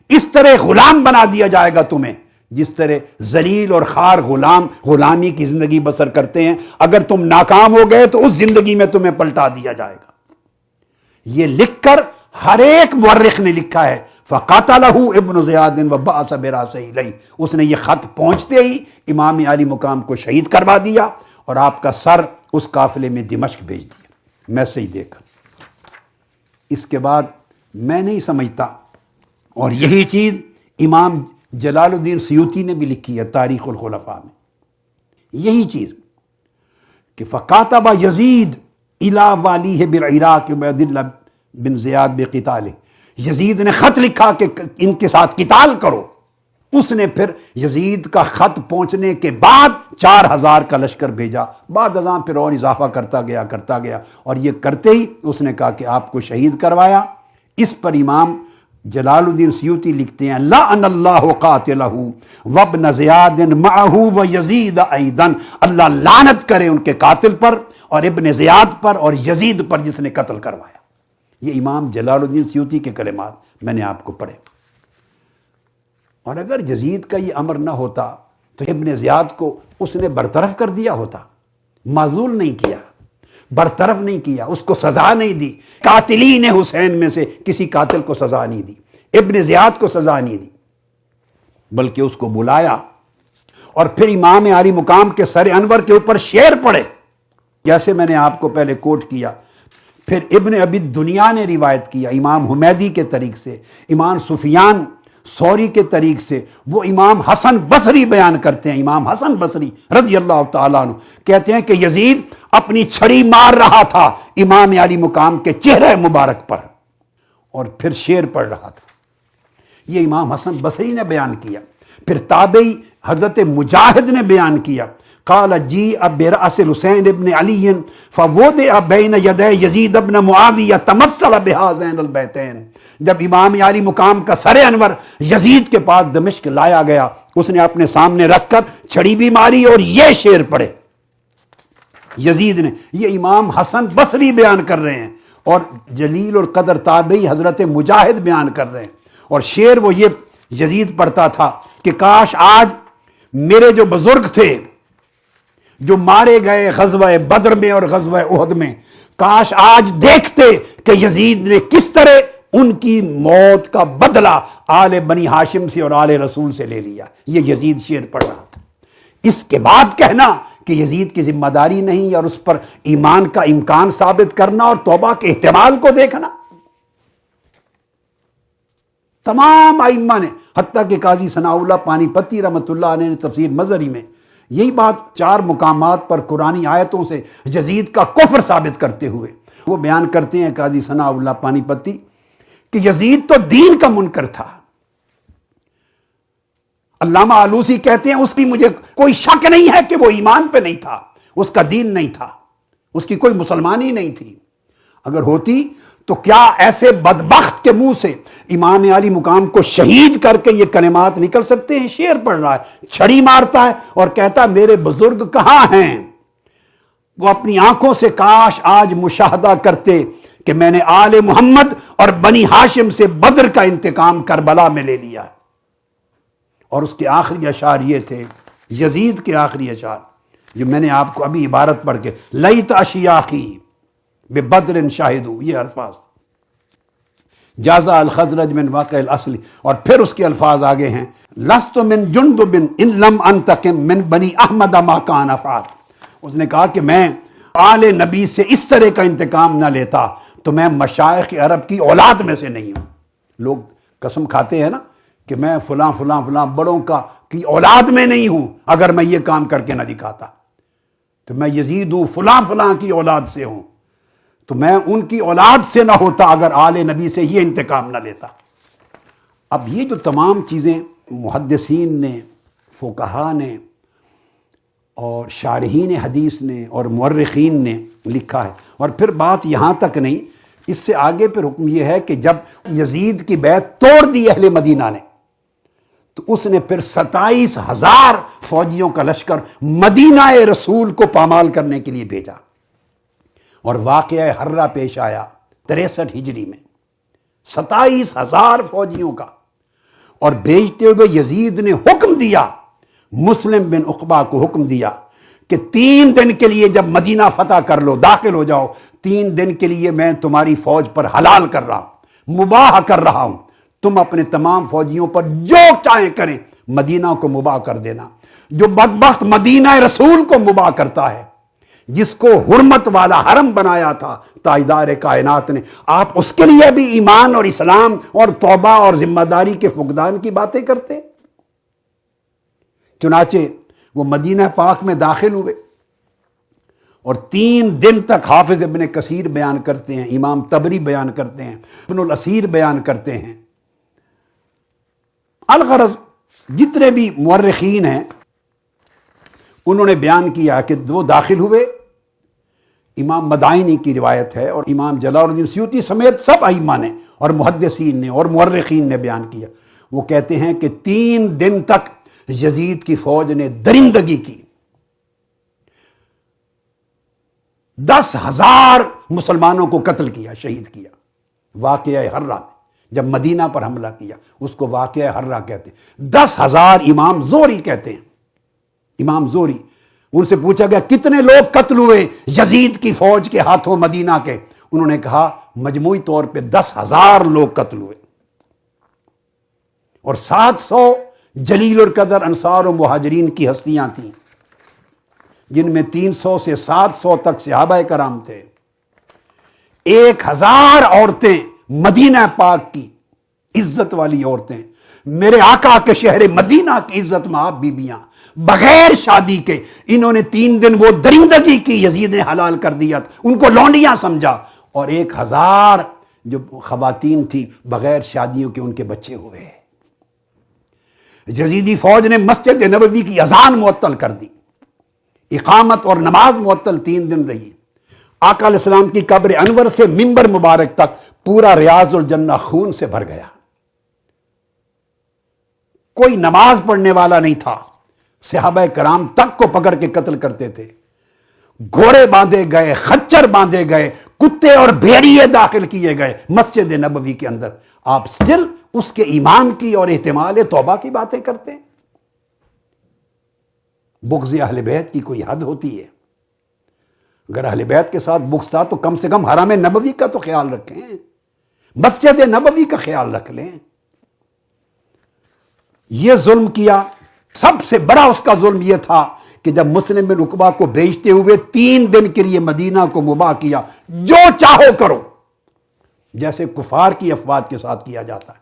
اس طرح غلام بنا دیا جائے گا تمہیں جس طرح ذلیل اور خوار غلام غلامی کی زندگی بسر کرتے ہیں، اگر تم ناکام ہو گئے تو اس زندگی میں تمہیں پلٹا دیا جائے گا۔ یہ لکھ کر ہر ایک مورخ نے لکھا ہے فَقَتَلَهُ ابن زیاد وَبَعَثَ بِرَأْسِهِ إِلَيْهِ، اس نے یہ خط پہنچتے ہی امام علی مقام کو شہید کروا دیا اور آپ کا سر اس قافلے میں دمشق بھیج دیا میسج دے کر۔ اس کے بعد میں نہیں سمجھتا، اور یہی چیز امام جلال الدین سیوطی نے بھی لکھی ہے تاریخ الخلفاء میں، یہی چیز کہ فَقَاتَبَ یزید اِلَىٰ وَالِیہِ بِالْعِرَاقِ عُبَیدُ اللَّہ بن زیاد بِقِتَالِهِ، یزید نے خط لکھا کہ ان کے ساتھ قتال کرو۔ اس نے پھر یزید کا خط پہنچنے کے بعد 4000 کا لشکر بھیجا، بعد ازاں پھر اور اضافہ کرتا گیا، اور یہ کرتے ہی اس نے کہا کہ آپ کو شہید کروایا۔ اس پر امام جلال الدین سیوطی لکھتے ہیں لعن اللہ قاتلہ وابن زیاد معہ ویزید ایضا، اللہ لعنت کرے ان کے قاتل پر اور ابن زیاد پر اور یزید پر جس نے قتل کروایا۔ یہ امام جلال الدین سیوطی کے کلمات میں نے آپ کو پڑھے۔ اور اگر یزید کا یہ امر نہ ہوتا تو ابن زیاد کو اس نے برطرف کر دیا ہوتا، معزول نہیں کیا، برطرف نہیں کیا، اس کو سزا نہیں دی، قاتلین حسین میں سے کسی قاتل کو سزا نہیں دی، ابن زیاد کو سزا نہیں دی، بلکہ اس کو بلایا اور پھر امام علی مقام کے سر انور کے اوپر شعر پڑھے، جیسے میں نے آپ کو پہلے کوٹ کیا۔ پھر ابن ابی دنیا نے روایت کیا امام حمیدی کے طریق سے، امام سفیان ثوری کے طریق سے، وہ امام حسن بصری بیان کرتے ہیں، امام حسن بصری رضی اللہ تعالیٰ عنہ کہتے ہیں کہ یزید اپنی چھڑی مار رہا تھا امام علی مقام کے چہرے مبارک پر اور پھر شعر پڑھ رہا تھا۔ یہ امام حسن بصری نے بیان کیا۔ پھر تابعی حضرت مجاہد نے بیان کیا قال جیء برأس الحسین ابن علی فوضع بین یدی یزید ابن معاویہ تمثل بہذین البیتین، جب امام علی مقام کا سر انور یزید کے پاس دمشق لایا گیا، اس نے اپنے سامنے رکھ کر چھڑی بھی ماری اور یہ شعر پڑھے یزید نے۔ یہ امام حسن بصری بیان کر رہے ہیں اور جلیل القدر تابعی حضرت مجاہد بیان کر رہے ہیں، اور شعر وہ یہ یزید پڑھتا تھا کہ کاش آج میرے جو بزرگ تھے جو مارے گئے غزوہ بدر میں اور غزوہ احد میں، کاش آج دیکھتے کہ یزید نے کس طرح ان کی موت کا بدلہ آل بنی ہاشم سے اور آل رسول سے لے لیا. یہ یزید شعر پڑھ رہا تھا. اس کے بعد کہنا کہ یزید کی ذمہ داری نہیں اور اس پر ایمان کا امکان ثابت کرنا اور توبہ کے احتمال کو دیکھنا. تمام ائمہ نے، حتیٰ کہ قاضی ثناء اللہ پانی پتی رحمۃ اللہ علیہ نے تفسیر مظہری میں یہی بات 4 مقامات پر قرآنی آیتوں سے یزید کا کفر ثابت کرتے ہوئے وہ بیان کرتے ہیں قاضی ثناء اللہ پانی پتی کہ یزید تو دین کا منکر تھا. علامہ آلوسی کہتے ہیں اس کی مجھے کوئی شک نہیں ہے کہ وہ ایمان پہ نہیں تھا، اس کا دین نہیں تھا، اس کی کوئی مسلمانی نہیں تھی. اگر ہوتی تو کیا ایسے بدبخت کے منہ سے امام علی مقام کو شہید کر کے یہ کلمات نکل سکتے ہیں؟ شعر پڑھ رہا ہے، چھڑی مارتا ہے اور کہتا میرے بزرگ کہاں ہیں؟ وہ اپنی آنکھوں سے کاش آج مشاہدہ کرتے کہ میں نے آل محمد اور بنی ہاشم سے بدر کا انتقام کربلا میں لے لیا. اور اس کے آخری اشعار یہ تھے، یزید کے آخری اشعار جو میں نے آپ کو ابھی عبارت پڑھ کے لیت اشیاخی ببدر شاہدو، یہ الفاظ جازا الخزرج من واقع الاصل. اور پھر اس کے الفاظ آگے ہیں لست من جندب ان لم انتقم من بنی احمد ما کان افعل. اس نے کہا کہ میں آل نبی سے اس طرح کا انتقام نہ لیتا تو میں مشائخ عرب کی اولاد میں سے نہیں ہوں. لوگ قسم کھاتے ہیں نا کہ میں فلاں فلاں فلاں بڑوں کی اولاد میں نہیں ہوں، اگر میں یہ کام کر کے نہ دکھاتا تو میں یزید ہوں، فلاں فلاں کی اولاد سے ہوں، تو میں ان کی اولاد سے نہ ہوتا اگر آل نبی سے یہ انتقام نہ لیتا. اب یہ جو تمام چیزیں محدثین نے، فقہا نے اور شارحین حدیث نے اور مورخین نے لکھا ہے، اور پھر بات یہاں تک نہیں، اس سے آگے پھر حکم یہ ہے کہ جب یزید کی بیعت توڑ دی اہل مدینہ نے تو اس نے پھر 27,000 فوجیوں کا لشکر مدینہ رسول کو پامال کرنے کے لیے بھیجا. اور واقعہ حرہ پیش آیا 63 ہجری میں 27,000 فوجیوں کا. اور بھیجتے ہوئے یزید نے حکم دیا، مسلم بن عقبہ کو حکم دیا کہ 3 دن کے لیے جب مدینہ فتح کر لو، داخل ہو جاؤ، 3 دن کے لیے میں تمہاری فوج پر حلال کر رہا ہوں، مباح کر رہا ہوں. تم اپنے تمام فوجیوں پر جو چاہیں کریں، مدینہ کو مباح کر دینا. جو بدبخت مدینہ رسول کو مباح کرتا ہے، جس کو حرمت والا حرم بنایا تھا تاجدار کائنات نے، آپ اس کے لیے بھی ایمان اور اسلام اور توبہ اور ذمہ داری کے فقدان کی باتیں کرتے. چنانچہ وہ مدینہ پاک میں داخل ہوئے اور 3 دن تک حافظ ابن کثیر بیان کرتے ہیں، امام طبری بیان کرتے ہیں، ابن الاسیر بیان کرتے ہیں. الغرض جتنے بھی مورخین ہیں انہوں نے بیان کیا کہ وہ داخل ہوئے. امام مدائنی کی روایت ہے اور امام جلال الدین سیوطی سمیت سب ائمہ نے اور محدثین نے اور مورخین نے بیان کیا. وہ کہتے ہیں کہ 3 دن تک یزید کی فوج نے درندگی کی. 10,000 مسلمانوں کو قتل کیا، شہید کیا. واقعہ حرہ میں جب مدینہ پر حملہ کیا اس کو واقعہ حرہ کہتے ہیں. 10,000 امام زہری کہتے ہیں. امام زہری، ان سے پوچھا گیا کتنے لوگ قتل ہوئے یزید کی فوج کے ہاتھوں مدینہ کے؟ انہوں نے کہا مجموعی طور پہ 10,000 لوگ قتل ہوئے اور 700 جلیل القدر انصار و مہاجرین کی ہستیاں تھیں، جن میں 300 سے 700 تک صحابہ کرام تھے. 1,000 عورتیں مدینہ پاک کی عزت والی عورتیں، میرے آقا کے شہر مدینہ کی عزت مآب بیبیاں، بغیر شادی کے انہوں نے 3 دن وہ درندگی کی، یزید نے حلال کر دیا، ان کو لونڈیاں سمجھا. اور 1,000 جو خواتین تھی بغیر شادیوں کے، ان کے بچے ہوئے. یزیدی فوج نے مسجد نبوی کی اذان معطل کر دی، اقامت اور نماز معطل 3 دن رہی. آقا علیہ السلام کی قبر انور سے منبر مبارک تک پورا ریاض الجنہ خون سے بھر گیا. کوئی نماز پڑھنے والا نہیں تھا. صحابہ کرام تک کو پکڑ کے قتل کرتے تھے. گھوڑے باندھے گئے، خچر باندھے گئے، کتے اور بھیڑیے داخل کیے گئے مسجد نبوی کے اندر. آپ سٹل اس کے ایمان کی اور احتمال توبہ کی باتیں کرتے ہیں. بغض اہل بیت کی کوئی حد ہوتی ہے؟ اگر اہل بیت کے ساتھ بغض تھا تو کم سے کم حرم نبوی کا تو خیال رکھیں، مسجد نبوی کا خیال رکھ لیں۔ یہ ظلم کیا۔ سب سے بڑا اس کا ظلم یہ تھا کہ جب مسلم بن عقبہ کو بھیجتے ہوئے 3 دن کے لیے مدینہ کو مباح کیا، جو چاہو کرو، جیسے کفار کی افواج کے ساتھ کیا جاتا ہے۔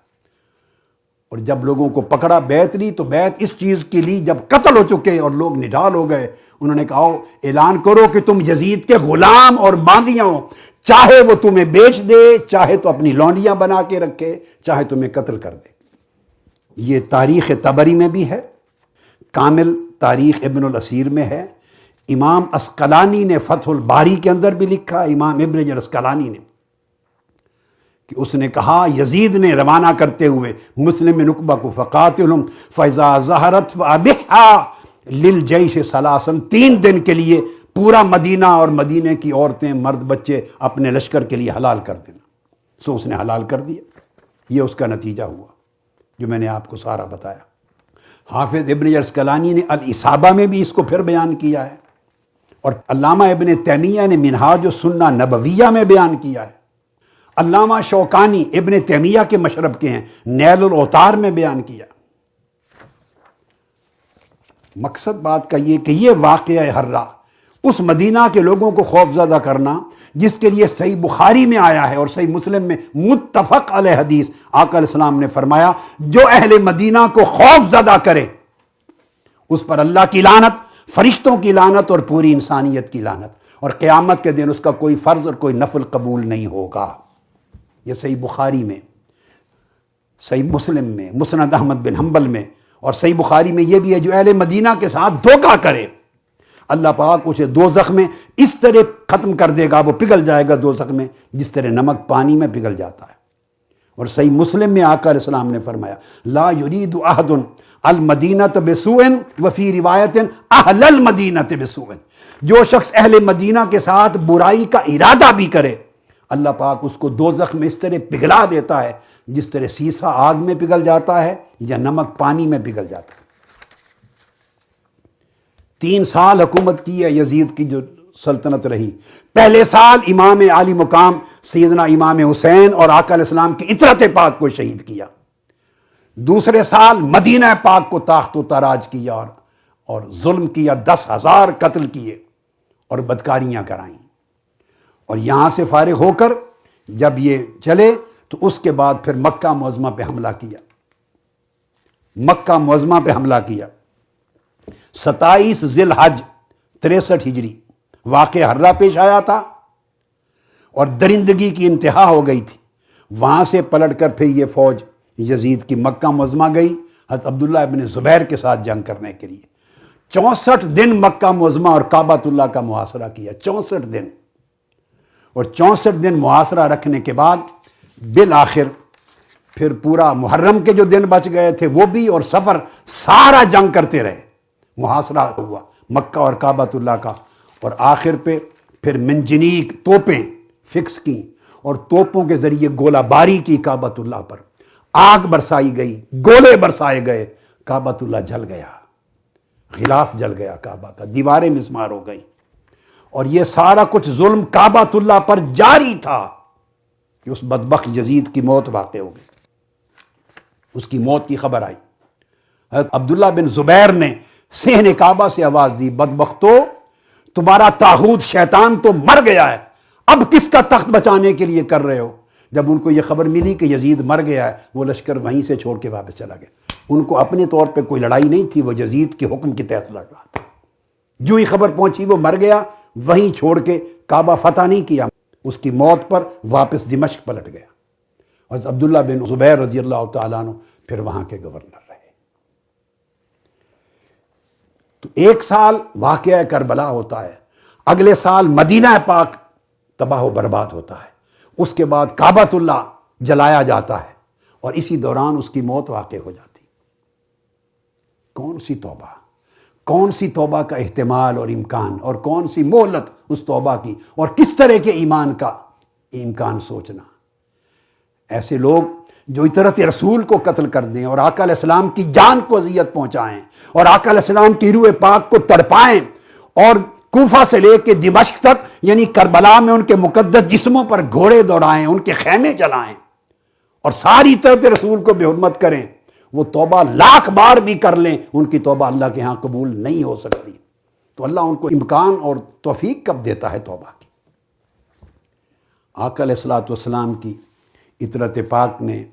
اور جب لوگوں کو پکڑا، بیعت لی، تو بیعت اس چیز کے لی جب قتل ہو چکے اور لوگ نڈال ہو گئے، انہوں نے کہا اعلان کرو کہ تم یزید کے غلام اور باندیاں ہو، چاہے وہ تمہیں بیچ دے، چاہے تو اپنی لونڈیاں بنا کے رکھے، چاہے تمہیں قتل کر دے۔ یہ تاریخ طبری میں بھی ہے، کامل تاریخ ابن الاسیر میں ہے، امام عسقلانی نے فتح الباری کے اندر بھی لکھا، امام ابن حجر عسقلانی نے، کہ اس نے کہا یزید نے روانہ کرتے ہوئے مسلم بن عقبہ کو فقاتلہم فاذا ظہرت فابحھا للجیش ثلاثا، 3 دن کے لیے پورا مدینہ اور مدینے کی عورتیں، مرد، بچے اپنے لشکر کے لیے حلال کر دینا۔ سو اس نے حلال کر دیا۔ یہ اس کا نتیجہ ہوا جو میں نے آپ کو سارا بتایا۔ حافظ ابن حجر عسقلانی نے الاصابہ میں بھی اس کو پھر بیان کیا ہے، اور علامہ ابن تیمیہ نے منہاج السنہ نبویہ میں بیان کیا ہے، علامہ شوکانی ابن تیمیہ کے مشرب کے ہیں، نیل الاوتار میں بیان کیا۔ مقصد بات کا یہ کہ یہ واقعہ حرہ، اس مدینہ کے لوگوں کو خوف زدہ کرنا، جس کے لیے صحیح بخاری میں آیا ہے اور صحیح مسلم میں متفق علیہ حدیث، آقا علیہ السلام نے فرمایا جو اہل مدینہ کو خوف زدہ کرے اس پر اللہ کی لعنت، فرشتوں کی لعنت اور پوری انسانیت کی لعنت، اور قیامت کے دن اس کا کوئی فرض اور کوئی نفل قبول نہیں ہوگا۔ یہ صحیح بخاری میں، صحیح مسلم میں، مسند احمد بن حنبل میں، اور صحیح بخاری میں یہ بھی ہے جو اہل مدینہ کے ساتھ دھوکہ کرے اللہ پاک اسے دوزخ میں اس طرح ختم کر دے گا، وہ پگھل جائے گا دوزخ میں جس طرح نمک پانی میں پگھل جاتا ہے۔ اور صحیح مسلم میں آقا علیہ السلام نے فرمایا لا یرید احد المدینۃ بسوء وفی روایت اہل المدینۃ بسوء، جو شخص اہل مدینہ کے ساتھ برائی کا ارادہ بھی کرے اللہ پاک اس کو دوزخ میں اس طرح پگھلا دیتا ہے جس طرح سیسا آگ میں پگھل جاتا ہے یا نمک پانی میں پگھل جاتا ہے۔ 3 سال حکومت کی ہے یزید کی جو سلطنت رہی۔ پہلے سال امام عالی مقام سیدنا امام حسین اور آقا علیہ السلام کی اطرت پاک کو شہید کیا۔ دوسرے سال مدینہ پاک کو تاخت و تاراج کیا اور ظلم کیا، 10,000 قتل کیے اور بدکاریاں کرائیں۔ اور یہاں سے فارغ ہو کر جب یہ چلے تو اس کے بعد پھر مکہ معظمہ پہ حملہ کیا، مکہ معظمہ پہ حملہ کیا۔ 27 ذی الحج 63 ہجری واقع حرہ پیش آیا تھا اور درندگی کی انتہا ہو گئی تھی۔ وہاں سے پلٹ کر پھر یہ فوج یزید کی مکہ معظمہ گئی حضرت عبداللہ ابن زبیر کے ساتھ جنگ کرنے کے لیے۔ 64 دن مکہ معظمہ اور کعبۃ اللہ کا محاصرہ کیا، 64 دن، اور 64 دن محاصرہ رکھنے کے بعد بالآخر پھر پورا محرم کے جو دن بچ گئے تھے وہ بھی، اور سفر سارا جنگ کرتے رہے، محاصرہ ہوا مکہ اور کعبۃ اللہ کا، اور آخر پہ پھر منجنیق توپیں فکس کی اور توپوں کے ذریعے گولہ باری کی کعبۃ اللہ پر، آگ برسائی گئی، گولے برسائے گئے، کعبۃ اللہ جل گیا، غلاف جل گیا کعبہ کا، دیواریں مسمار ہو گئی، اور یہ سارا کچھ ظلم کعبۃ اللہ پر جاری تھا کہ اس بدبخت یزید کی موت واقع ہو گئی۔ اس کی موت کی خبر آئی، حضرت عبداللہ بن زبیر نے صحن کعبہ سے آواز دی بدبختو، تمہارا طاغوت شیطان تو مر گیا ہے، اب کس کا تخت بچانے کے لیے کر رہے ہو؟ جب ان کو یہ خبر ملی کہ یزید مر گیا ہے وہ لشکر وہیں سے چھوڑ کے واپس چلا گیا۔ ان کو اپنے طور پہ کوئی لڑائی نہیں تھی، وہ یزید کے حکم کے تحت لڑ رہا تھا۔ جو ہی خبر پہنچی وہ مر گیا، وہیں چھوڑ کے کعبہ فتح نہیں کیا، اس کی موت پر واپس دمشق پلٹ گیا۔ اور عبداللہ بن زبیر رضی اللہ تعالیٰ عنہ پھر وہاں کے گورنر رہے۔ تو 1 سال واقعہ کربلا ہوتا ہے، اگلے سال مدینہ پاک تباہ و برباد ہوتا ہے، اس کے بعد کعبۃ اللہ جلایا جاتا ہے، اور اسی دوران اس کی موت واقع ہو جاتی۔ کون سی توبہ، کون سی توبہ کا احتمال اور امکان، اور کون سی مہلت اس توبہ کی، اور کس طرح کے ایمان کا امکان سوچنا۔ ایسے لوگ جو اطرت رسول کو قتل کر دیں اور آقا علیہ السلام کی جان کو اذیت پہنچائیں اور آقا علیہ السلام کی روح پاک کو تڑپائیں اور کوفہ سے لے کے دمشق تک، یعنی کربلا میں ان کے مقدس جسموں پر گھوڑے دوڑائیں، ان کے خیمے جلائیں اور ساری طرح رسول کو بے حرمت کریں، وہ توبہ لاکھ بار بھی کر لیں، ان کی توبہ اللہ کے ہاں قبول نہیں ہو سکتی۔ تو اللہ ان کو امکان اور توفیق کب دیتا ہے توبہ کی؟ آقا علیہ الصلوۃ والسلام کی اطرت پاک نے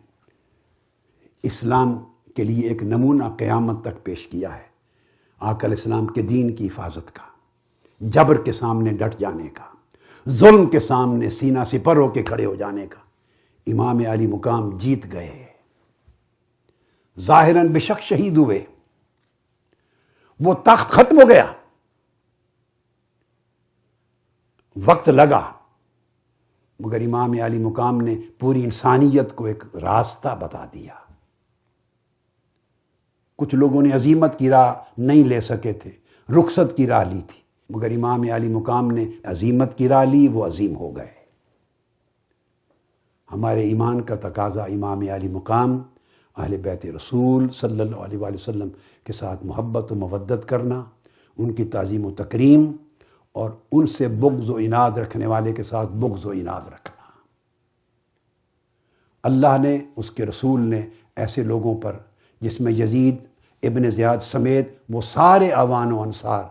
اسلام کے لیے ایک نمونہ قیامت تک پیش کیا ہے، آقا علیہ السلام کے دین کی حفاظت کا، جبر کے سامنے ڈٹ جانے کا، ظلم کے سامنے سینہ سپر ہو کے کھڑے ہو جانے کا۔ امام علی مقام جیت گئے، ظاہراً بے شک شہید ہوئے، وہ تخت ختم ہو گیا، وقت لگا، مگر امام علی مقام نے پوری انسانیت کو ایک راستہ بتا دیا۔ کچھ لوگوں نے عزیمت کی راہ نہیں لے سکے تھے، رخصت کی راہ لی تھی، مگر امام علی مقام نے عزیمت کی راہ لی، وہ عظیم ہو گئے۔ ہمارے ایمان کا تقاضا امام علی مقام، اہل بیت رسول صلی اللہ علیہ وآلہ وسلم کے ساتھ محبت و مودت کرنا، ان کی تعظیم و تکریم، اور ان سے بغض و عناد رکھنے والے کے ساتھ بغض و عناد رکھنا۔ اللہ نے، اس کے رسول نے ایسے لوگوں پر، جس میں یزید ابن زیاد سمیت وہ سارے اعوان و انصار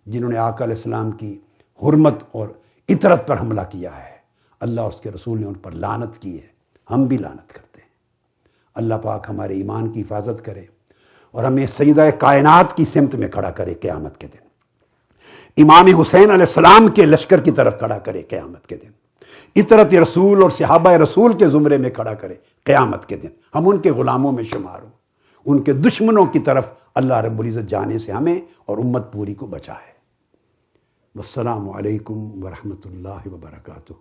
جنہوں نے آقا علیہ السلام کی حرمت اور اطرت پر حملہ کیا ہے، اللہ اور اس کے رسول نے ان پر لعنت کی ہے، ہم بھی لعنت کرتے ہیں۔ اللہ پاک ہمارے ایمان کی حفاظت کرے اور ہمیں سیدہ کائنات کی سمت میں کھڑا کرے قیامت کے دن، امام حسین علیہ السلام کے لشکر کی طرف کھڑا کرے قیامت کے دن، اطرت رسول اور صحابہ رسول کے زمرے میں کھڑا کرے قیامت کے دن، ہم ان کے غلاموں میں شمار ہوں، ان کے دشمنوں کی طرف اللہ رب العزت جانے سے ہمیں اور امت پوری کو بچائے۔ والسلام علیکم ورحمۃ اللہ وبرکاتہ۔